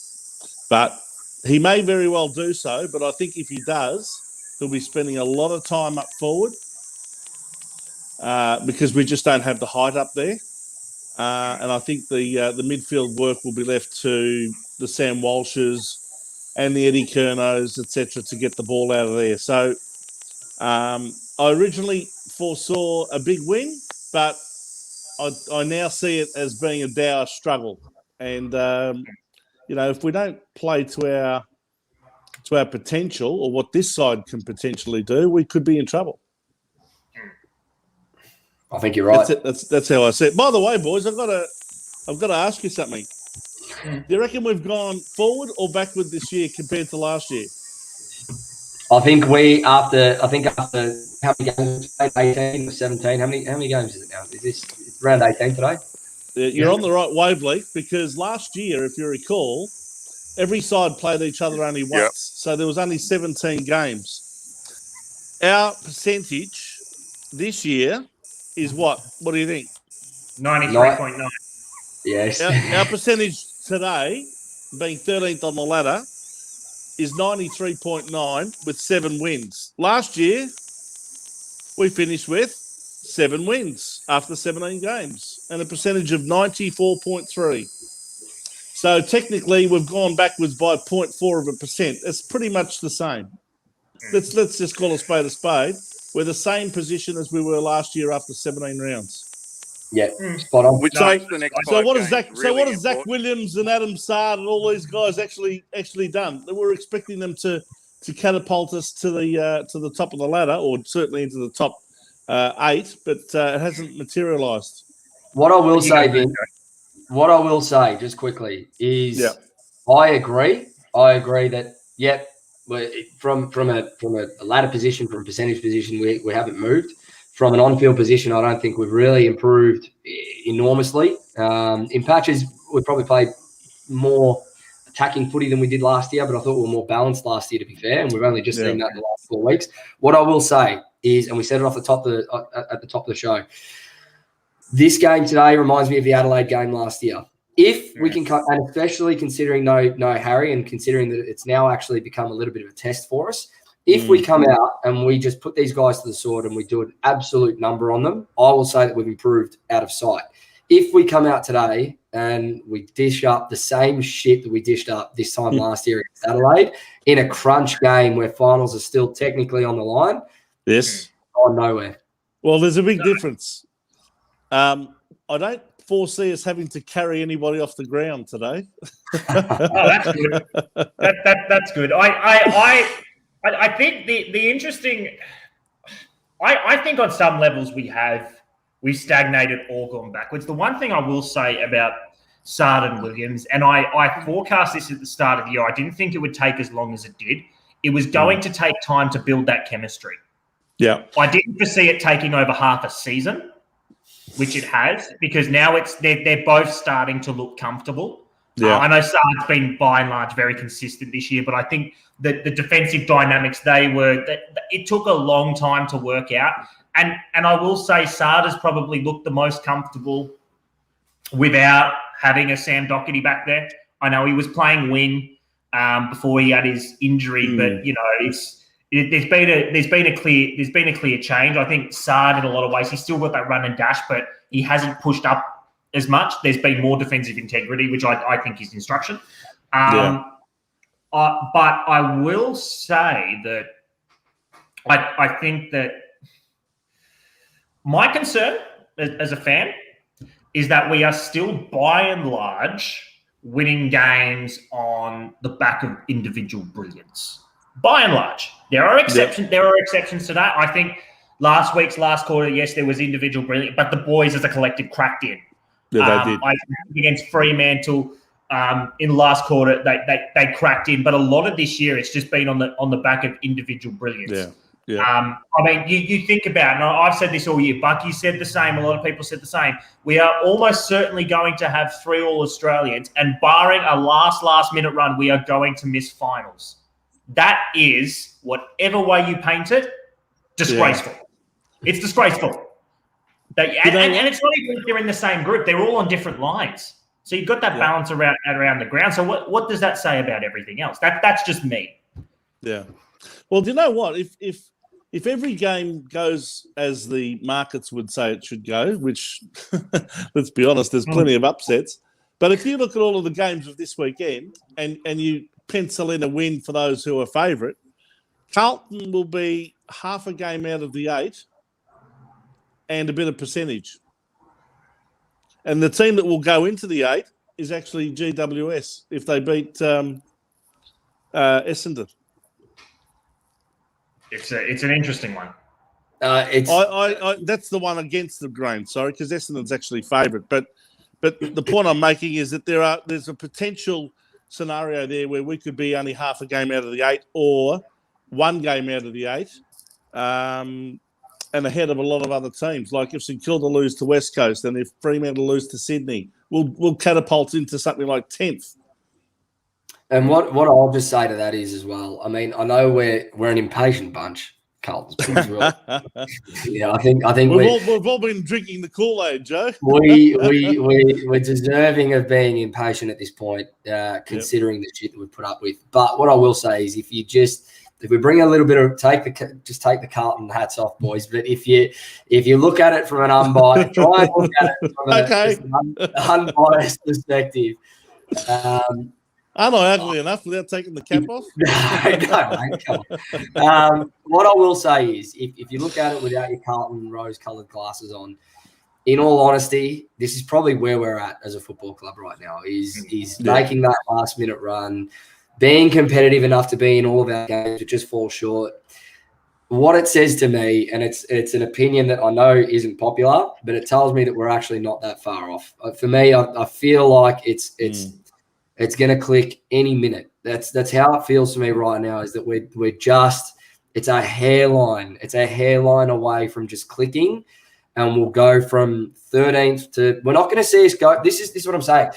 But he may very well do so, but I think if he does, he'll be spending a lot of time up forward because we just don't have the height up there. And I think the midfield work will be left to the Sam Walshes and the Eddie Curnows, etc., to get the ball out of there. So I originally foresaw a big win, but I now see it as being a dour struggle. And if we don't play to our potential or what this side can potentially do, we could be in trouble. I think you're right. That's how I see it. By the way, boys, I've got to ask you something. Do you reckon we've gone forward or backward this year compared to last year? I think after how many games? 18 or 17? How many games is it now? Is this around 18 today? You're on the right wavelength because last year, if you recall, every side played each other only once. Yep. So there was only 17 games. Our percentage this year is what? What do you think? 93.9. Yes. Our percentage today, being 13th on the ladder, is 93.9 with 7 wins. Last year, we finished with 7 wins after 17 games and a percentage of 94.3. So technically, we've gone backwards by 0.4%. It's pretty much the same. Let's just call a spade a spade. We're the same position as we were last year after 17 rounds. Yeah, spot on. So what has Zach Williams and Adam Sard and all these guys actually done? We're expecting them to catapult us to the top of the ladder, or certainly into the top 8, but it hasn't materialised. What I will say, Vin, just quickly is, I agree that from a ladder position, from a percentage position, we haven't moved. From an on-field position, I don't think we've really improved enormously. In patches, we probably played more attacking footy than we did last year, but I thought we were more balanced last year, to be fair, and we've only just seen that in the last 4 weeks. What I will say is, and we said it off the top at the top of the show, this game today reminds me of the Adelaide game last year. If we can, and especially considering no Harry, and considering that it's now actually become a little bit of a test for us, if we come out and we just put these guys to the sword and we do an absolute number on them, I will say that we've improved out of sight. If we come out today and we dish up the same shit that we dished up this time last year against Adelaide in a crunch game where finals are still technically on the line, gone nowhere. Well, there's a big difference. I don't foresee us having to carry anybody off the ground today. That's good. That's good. I think the interesting. I think on some levels we've stagnated or gone backwards. The one thing I will say about Sard and Williams, and I forecast this at the start of the year, I didn't think it would take as long as it did. It was going to take time to build that chemistry. Yeah, I didn't foresee it taking over half a season, which it has, because now they're both starting to look comfortable. Yeah. I know Saad's been by and large very consistent this year, but I think that the defensive dynamics it took a long time to work out. And I will say Saad has probably looked the most comfortable without having a Sam Doherty back there. I know he was playing wing before he had his injury, but there's been a clear change. I think Saad in a lot of ways he's still got that run and dash, but he hasn't pushed up as much. There's been more defensive integrity, which I think is instruction. But I will say that I think that my concern as a fan is that we are still, by and large, winning games on the back of individual brilliance. By and large, there are exceptions. There are exceptions to that. I think last quarter, yes, there was individual brilliance, but the boys as a collective cracked in. Yeah, they did. I think against Fremantle in the last quarter, they cracked in, but a lot of this year it's just been on the back of individual brilliance. Yeah. Yeah. I mean, you think about, and I've said this all year, Bucky said the same, a lot of people said the same. We are almost certainly going to have 3 All-Australians, and barring a last-minute run, we are going to miss finals. That is, whatever way you paint it, disgraceful. Yeah. It's disgraceful. And it's not even if they're in the same group. They're all on different lines. So you've got that balance around the ground. So what does that say about everything else? That's just me. Yeah. Well, do you know what? If every game goes as the markets would say it should go, which, let's be honest, there's plenty of upsets. But if you look at all of the games of this weekend and you pencil in a win for those who are favourite, Carlton will be half a game out of the 8 and a bit of percentage. And the team that will go into the 8 is actually GWS if they beat Essendon. It's an interesting one. That's the one against the grain, sorry, because Essendon's actually favourite. But the point I'm making is that there's a potential scenario there where we could be only half a game out of the 8 or 1 game out of the 8 and ahead of a lot of other teams. Like if St Kilda lose to West Coast and if Fremantle lose to Sydney, we'll catapult into something like 10th. And what I'll just say to that is as well, I mean, I know we're an impatient bunch, Carlton. Yeah, I think we've all been drinking the Kool-Aid, Joe. we're deserving of being impatient at this point, considering the shit that we put up with. But what I will say is, if we bring a little bit of take the Carlton hats off, boys. But if you look at it from an unbiased, try and look at it from an unbiased perspective. Aren't I ugly enough without taking the cap off? No, mate, come on. What I will say is, if you look at it without your Carlton rose-coloured glasses on, in all honesty, this is probably where we're at as a football club right now, is making that last-minute run, being competitive enough to be in all of our games, but just fall short. What it says to me, and it's an opinion that I know isn't popular, but it tells me that we're actually not that far off. For me, I feel like it's going to click any minute. That's how it feels to me right now, is that we're just, it's a hairline. It's a hairline away from just clicking, and we'll go from 13th to, we're not going to see us go. This is what I'm saying.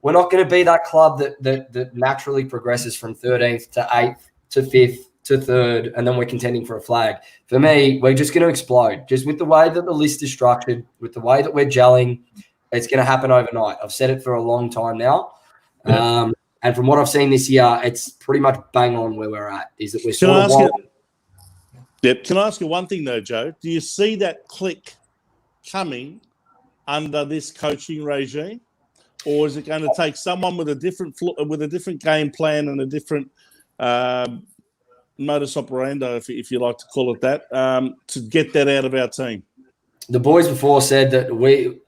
We're not going to be that club that naturally progresses from 13th to 8th to 5th to 3rd, and then we're contending for a flag. For me, we're just going to explode. Just with the way that the list is structured, with the way that we're gelling, it's going to happen overnight. I've said it for a long time now. And from what I've seen this year, it's pretty much bang on where we're at. Is that we're Can I ask you one thing though, Joe? Do you see that click coming under this coaching regime, or is it going to take someone with a different game plan and a different modus operandi, if you like to call it that, to get that out of our team? The boys before said that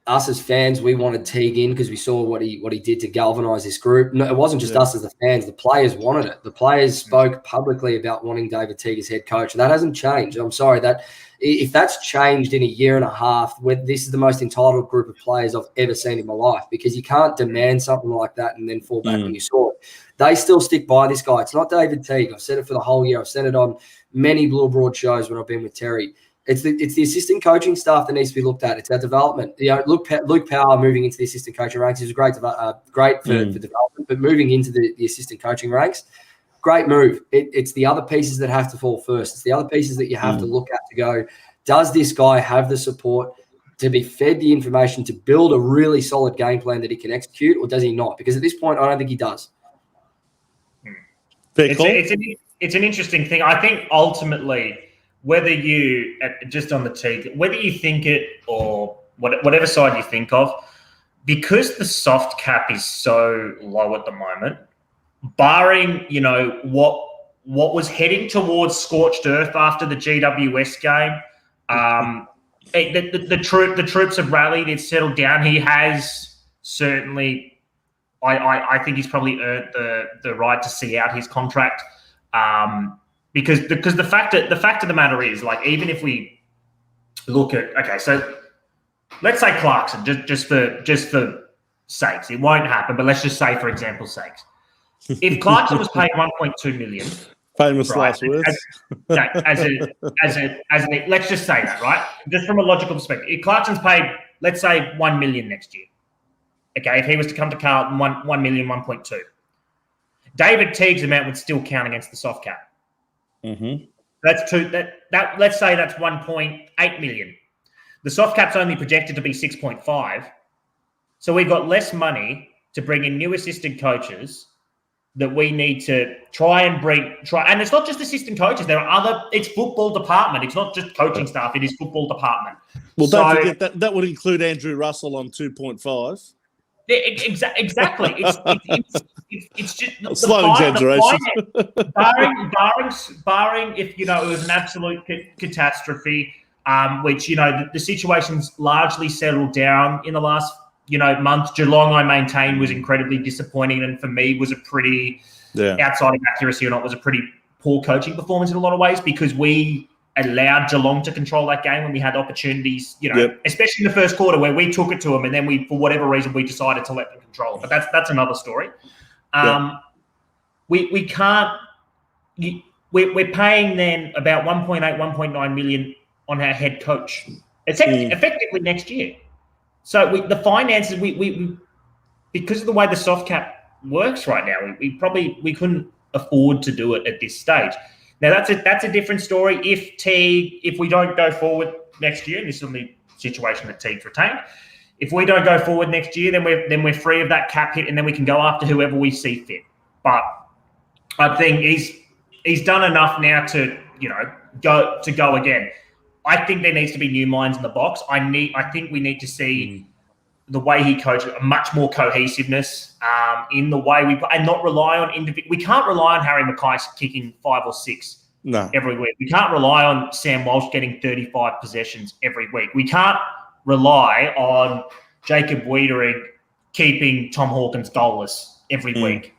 us as fans, we wanted Teague in because we saw what he did to galvanise this group. No, it wasn't just us as the fans. The players wanted it. The players spoke publicly about wanting David Teague as head coach. That hasn't changed. I'm sorry that if that's changed in a year and a half, this is the most entitled group of players I've ever seen in my life, because you can't demand something like that and then fall back when you saw it. They still stick by this guy. It's not David Teague. I've said it for the whole year. I've said it on many Blue Broad shows when I've been with Terry. It's the assistant coaching staff that needs to be looked at. It's our development. Luke Power moving into the assistant coaching ranks is great for development, but moving into the assistant coaching ranks, great move. It's the other pieces that have to fall first. It's the other pieces that you have to look at to go, does this guy have the support to be fed the information to build a really solid game plan that he can execute, or does he not? Because at this point, I don't think he does. It's an interesting thing. I think ultimately, whether you just on the tee, whether you think it or whatever side you think of, because the soft cap is so low at the moment, barring what was heading towards scorched earth after the GWS game, the troops have rallied. It's settled down. He has certainly. I think he's probably earned the right to see out his contract. Because the fact of the matter is, like, even if we look at so let's say Clarkson, just for sakes, it won't happen, but let's just say for example's sakes, if Clarkson was paid 1.2 million, famous last words, let's just say that, right? Just from a logical perspective, if Clarkson's paid, let's say 1 million next year, okay, if he was to come to Carlton, 1 million, 1.2. David Teague's amount would still count against the soft cap. Mm-hmm. That's two. That let's say that's 1.8 million. The soft cap's only projected to be 6.5. So we've got less money to bring in new assistant coaches that we need to try. And it's not just assistant coaches. There are it's football department. It's not just coaching staff. It is football department. Well, don't forget that would include Andrew Russell on 2.5. Exactly. It's just slow exaggeration. Barring if it was an absolute catastrophe, which the situation's largely settled down in the last month. Geelong, I maintain, was incredibly disappointing, and for me was a pretty outside of accuracy or not, was a pretty poor coaching performance in a lot of ways, because we allowed Geelong to control that game when we had opportunities, especially in the first quarter where we took it to them, and then we, for whatever reason, we decided to let them control it. But that's another story. We can't. We're paying then about 1.8, 1.9 million on our head coach. It's effectively next year. So the finances we because of the way the soft cap works right now, we couldn't afford to do it at this stage. Now that's a different story. If we don't go forward next year, and this is the situation that Teague's retained, if we don't go forward next year, then we're free of that cap hit, and then we can go after whoever we see fit. But I think he's done enough now to go again. I think there needs to be new minds in the box. I think we need to see the way he coaches, a much more cohesiveness in the way we play, and not rely on individual. We can't rely on Harry Mackay kicking 5 or 6 every week. We can't rely on Sam Walsh getting 35 possessions every week. We can't rely on Jacob Wiedering keeping Tom Hawkins goalless every week.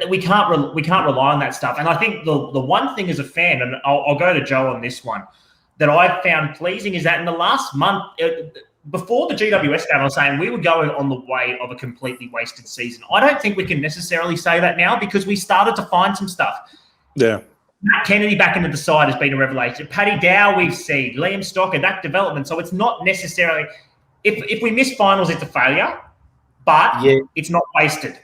We can't rely on that stuff. And I think the one thing as a fan, and I'll go to Joe on this one, that I found pleasing is that in the last month, before the GWS game, I was saying we were going on the way of a completely wasted season. I don't think we can necessarily say that now, because we started to find some stuff. Yeah. Matt Kennedy back into the side has been a revelation. Paddy Dow we've seen. Liam Stocker, that development. So it's not necessarily – if we miss finals, it's a failure, but it's not wasted.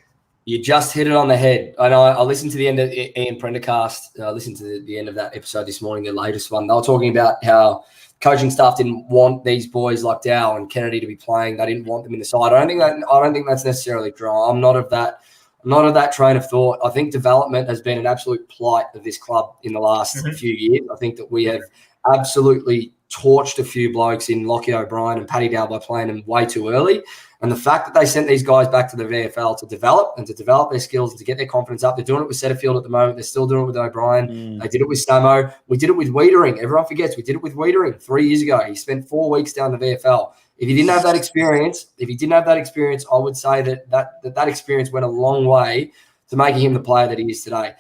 You just hit it on the head. I know. I listened to the end of Ian Prendercast. I listened to the end of that episode this morning, the latest one. They were talking about how coaching staff didn't want these boys like Dow and Kennedy to be playing. They didn't want them in the side. I don't think that's necessarily true. I'm not of that train of thought. I think development has been an absolute plight of this club in the last few years. I think that we have absolutely torched a few blokes in Lockie O'Brien and Paddy Dow by playing them way too early. And the fact that they sent these guys back to the VFL to develop their skills and to get their confidence up. They're doing it with Setterfield at the moment. They're still doing it with O'Brien. They did it with Samo. We did it with Wiedering. Everyone forgets we did it with Wiedering 3 years ago. He spent 4 weeks down the VFL. If he didn't have that experience, I would say that experience went a long way to making him the player that he is today.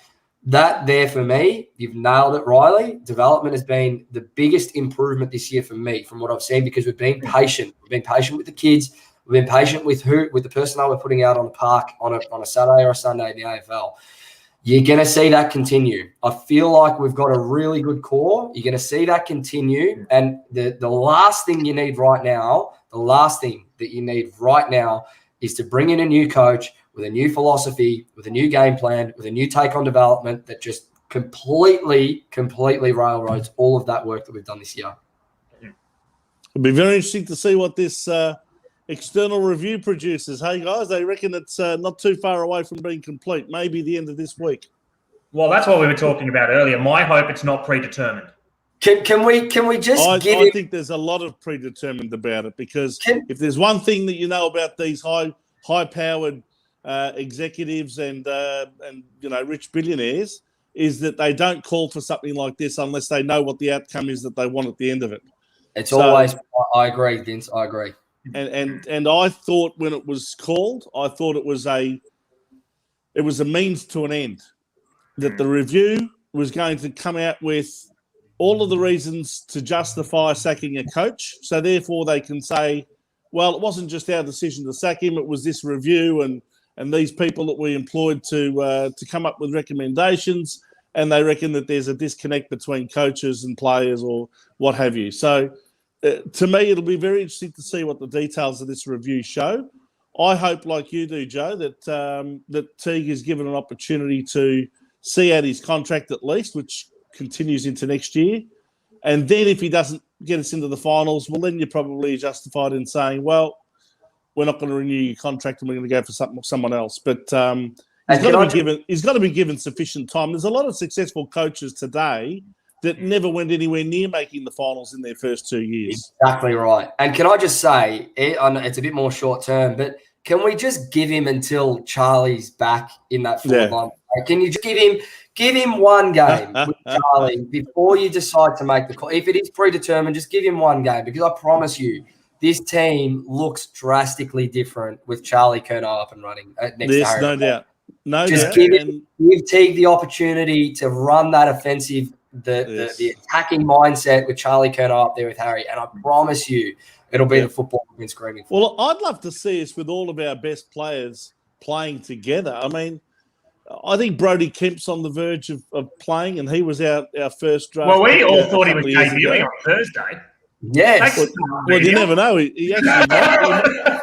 That there for me, you've nailed it, Riley. Development has been the biggest improvement this year for me from what I've seen, because we've been patient. We've been patient with the kids. We've been patient with the personnel we're putting out on the park on a Saturday or a Sunday in the AFL. You're going to see that continue. I feel like we've got a really good core. You're going to see that continue. And the last thing you need right now, is to bring in a new coach with a new philosophy, with a new game plan, with a new take on development that just completely railroads all of that work that we've done this year. It'll be very interesting to see what this external review produces. Hey, guys, they reckon it's not too far away from being complete, maybe the end of this week. Well, that's what we were talking about earlier. My hope it's not predetermined. Can we just I give think there's a lot of predetermined about it, because if there's one thing that you know about these high-powered executives and rich billionaires, is that they don't call for something like this unless they know what the outcome is that they want at the end of it. I agree, Vince. I agree. And I thought when it was called, I thought it was a means to an end, that the review was going to come out with all of the reasons to justify sacking a coach. So therefore they can say, well, it wasn't just our decision to sack him, it was this review and these people that we employed to come up with recommendations, and they reckon that there's a disconnect between coaches and players or what have you. So to me, it'll be very interesting to see what the details of this review show. I hope, like you do, Joe, that Teague is given an opportunity to see out his contract at least, which continues into next year. And then if he doesn't get us into the finals, well, then you're probably justified in saying, well, we're not going to renew your contract and we're going to go for someone else. But he's got to be given sufficient time. There's a lot of successful coaches today that never went anywhere near making the finals in their first 2 years. Exactly right. And can I just say, I know it's a bit more short term, but can we just give him until Charlie's back in that forward line? Can you just give him one game with Charlie before you decide to make the call? If it is predetermined, just give him one game, because I promise you, this team looks drastically different with Charlie Curnow up and running next to Harry. No doubt. Just give Teague the opportunity to run that offensive, the attacking mindset with Charlie Curnow up there with Harry, and I promise you it'll be the football we've been screaming for. Well, I'd love to see us with all of our best players playing together. I mean, I think Brody Kemp's on the verge of playing, and he was our first draft. Well, we all thought he was debuting on Thursday. Yes. Well, you never know. He actually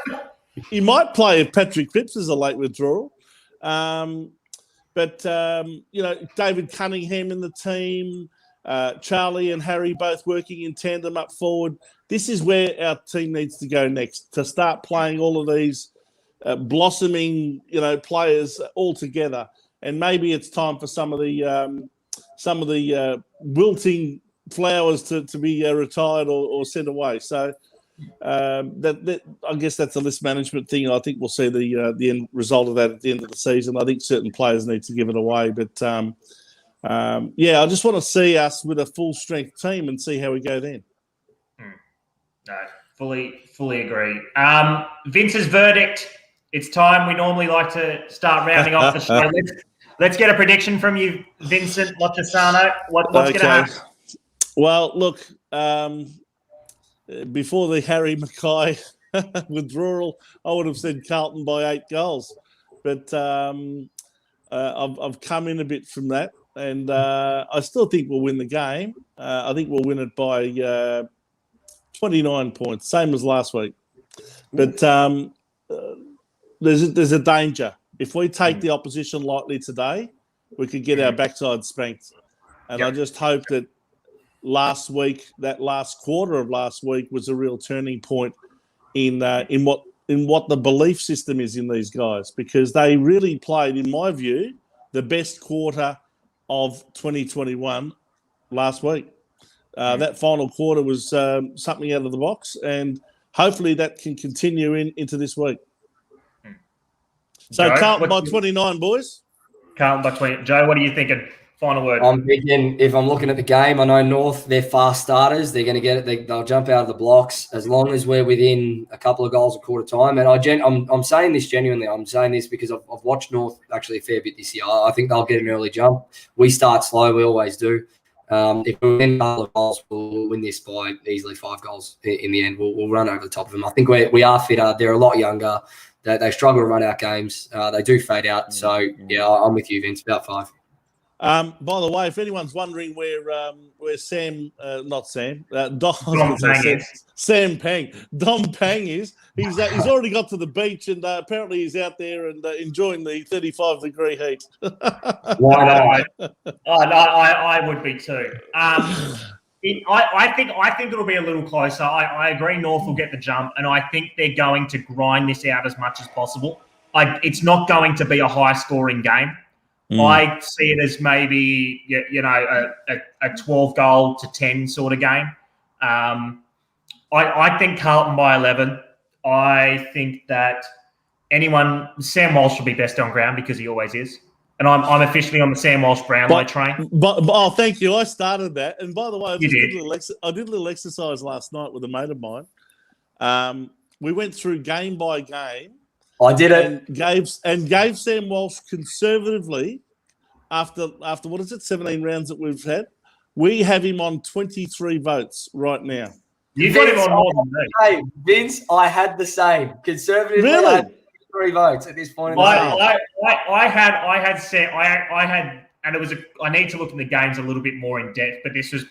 he might play if Patrick Cripps is a late withdrawal. But David Cunningham in the team, Charlie and Harry both working in tandem up forward. This is where our team needs to go next, to start playing all of these blossoming, players all together. And maybe it's time for some of the wilting flowers to be retired or sent away. So that I guess that's a list management thing. I think we'll see the end result of that at the end of the season. I think certain players need to give it away, but I just want to see us with a full strength team and see how we go then. No, fully agree. Vince's verdict. It's time. We normally like to start rounding off the show. Let's get a prediction from you, Vincent Lochisano. What's going to happen? Well, look. Before the Harry Mackay withdrawal, I would have said Carlton by 8 goals. But I've come in a bit from that, and I still think we'll win the game. I think we'll win it by 29 points, same as last week. But there's a danger. If we take the opposition lightly today, we could get our backside spanked. And I just hope that last week, that last quarter of last week, was a real turning point in what the belief system is in these guys, because they really played, in my view, the best quarter of 2021 last week. That final quarter was something out of the box, and hopefully that can continue into this week. So Carlton by 29, boys. Carlton by 20. Joe, what are you thinking? Final word. I'm thinking, if I'm looking at the game, I know North, they're fast starters. They're going to get it. They'll jump out of the blocks as long as we're within a couple of goals a quarter time. And I'm saying this genuinely. I'm saying this because I've watched North actually a fair bit this year. I think they'll get an early jump. We start slow. We always do. If we win a couple of goals, we'll win this by easily 5 goals in the end. We'll run over the top of them. I think we are fitter. They're a lot younger. They struggle to run out games. They do fade out. So, yeah, I'm with you, Vince, about 5. By the way, if anyone's wondering where Sam, not Sam, Dom Pang is, he's already got to the beach and apparently he's out there and enjoying the 35-degree heat. Why not? I would be too. I think it'll be a little closer. I agree North will get the jump, and I think they're going to grind this out as much as possible. It's not going to be a high-scoring game. I see it as maybe a 12-goal to 10 sort of game. I think Carlton by 11. I think that Sam Walsh will be best on ground because he always is. And I'm officially on the Sam Walsh Brownlow train. But thank you. I started that. And by the way, I did a little exercise last night with a mate of mine. We went through game by game. I did it. And gave Sam Walsh conservatively after what is it, 17 rounds that we've had. We have him on 23 votes right now. You've got him on more than me. Hey, Vince, I had the same. Conservatively, really? I had 3 votes at this point in the game. I had, and it was I need to look at the games a little bit more in depth, but this was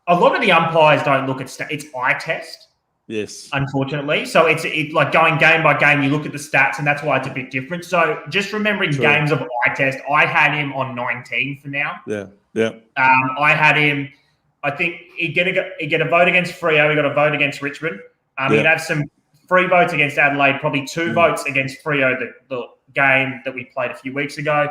a lot of the umpires don't look at it's eye test. Yes, unfortunately. So it's like going game by game. You look at the stats, and that's why it's a bit different. So just remembering games of eye test, I had him on 19 for now. Yeah. I had him. I think he'd get a vote against Freo. He got a vote against Richmond. He'd have some free votes against Adelaide. Probably 2 votes against Freo, the game that we played a few weeks ago.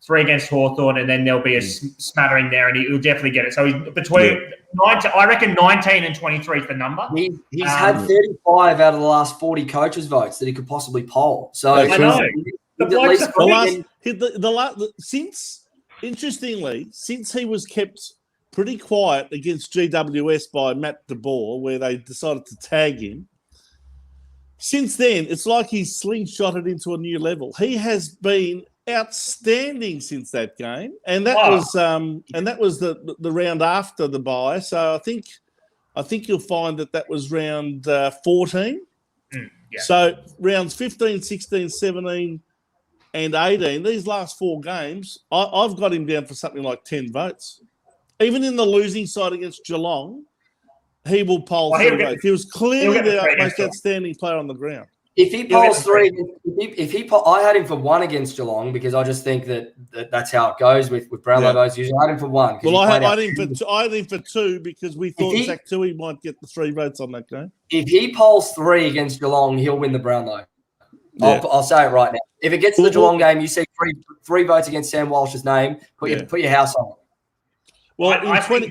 3 against Hawthorn, and then there'll be a smattering there, and he'll definitely get it. So he's between 19, I reckon 19 and 23 is the number. He's had 35 out of the last 40 coaches' votes that he could possibly poll. So I know. Interestingly, since he was kept pretty quiet against GWS by Matt DeBoer, where they decided to tag him, since then, it's like he's slingshotted into a new level. He has been outstanding since that game, and that was the round after the bye. So I think you'll find that was round 14. So rounds 15, 16, 17, and 18. These last 4 games, I've got him down for something like 10 votes. Even in the losing side against Geelong, he will poll 3 votes. He was clearly the most outstanding player on the ground. If he polls 3, I had him for 1 against Geelong because I just think that's how it goes with Brownlow votes. Usually, I had him for 1. Well, I had him for 2 because we thought Zach Tui might get the 3 votes on that game. If he polls 3 against Geelong, he'll win the Brownlow. Yeah. I'll say it right now. If it gets to the Geelong game, you see 3 votes agained Sam Walsh's name. Put your house on it. Well, in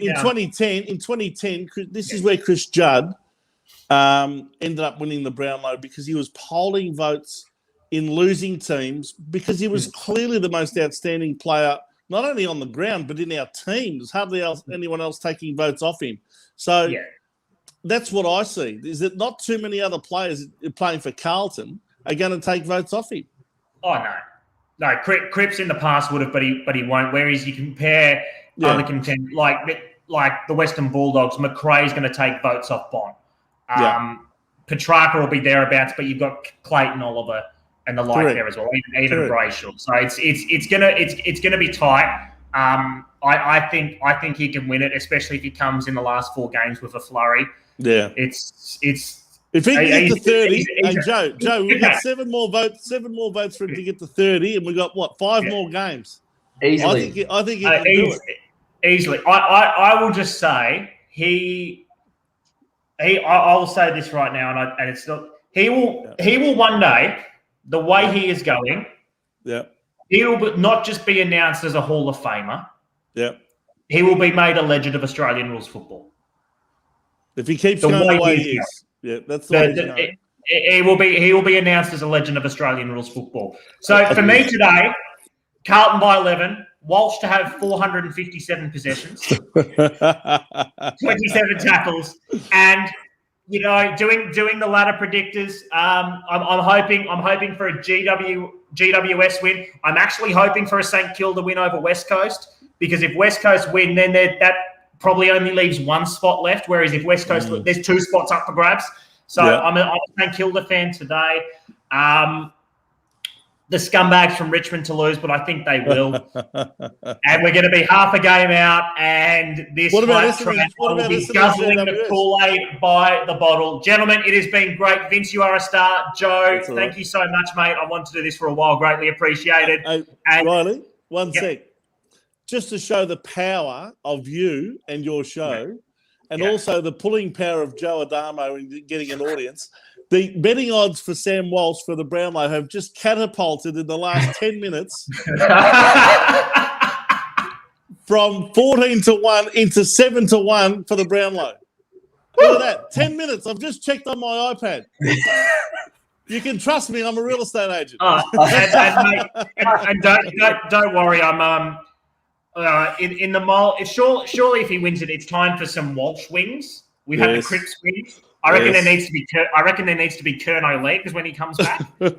2010, this is where Chris Judd ended up winning the Brownlow because he was polling votes in losing teams because he was clearly the most outstanding player, not only on the ground, but in our team. There's hardly anyone else taking votes off him. So that's what I see, is that not too many other players playing for Carlton are going to take votes off him. Oh, no. No, Cripps in the past would have, but he won't. Whereas you compare other contenders, like the Western Bulldogs, McRae's going to take votes off Bond. Petrarca will be thereabouts, but you've got Clayton Oliver and the like there as well, even Brayshaw. So it's gonna be tight. I think he can win it, especially if he comes in the last 4 games with a flurry. Yeah, it's if he can get to 30. Joe, we got 7 more votes for him to get to 30, and we got 5 more games. Easily, I think he can do it easily. I will just say I will say this right now, and it's not. He will one day, the way he is going. Yeah. He will not just be announced as a Hall of Famer. Yeah. He will be made a legend of Australian rules football. If he keeps going the way he is. Yeah, that's the way he's going. He will be announced as a legend of Australian rules football. So for me today, Carlton by 11. Walsh to have 457 possessions, 27 tackles, and doing the ladder predictors. I'm hoping for a GWS win. I'm actually hoping for a St Kilda win over West Coast. because if West Coast win, then that probably only leaves one spot left. Whereas if West Coast, there's 2 spots up for grabs. So I'm a St Kilda fan today. The scumbags from Richmond to lose, but I think they will. And we're going to be half a game out, and this will be guzzling the Kool-Aid by the bottle. Gentlemen, it has been great. Vince, you are a star. Joe, thank you so much, mate. I wanted to do this for a while. Greatly appreciated. Riley, one sec. Just to show the power of you and your show, and also the pulling power of Joe Adamo in getting an audience, the betting odds for Sam Walsh for the Brownlow have just catapulted in the last 10 minutes from 14-1 into 7-1 for the Brownlow. Look at that. 10 minutes. I've just checked on my iPad. You can trust me. I'm a real estate agent. And don't worry. I'm in the mall. Surely, if he wins it, it's time for some Walsh wings. We've had the Crips wings. I reckon there needs to be. I reckon there needs to be Curnow legs when he comes back. And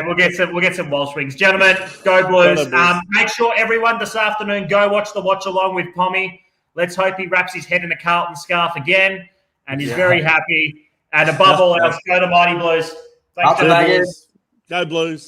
we'll get some Walsh wings, gentlemen. Go Blues! Make sure everyone this afternoon go watch the watch along with Pommy. Let's hope he wraps his head in a Carlton scarf again, and he's very happy. And above all else, go the Mighty Blues. Thanks, Up the Blues. Go Blues.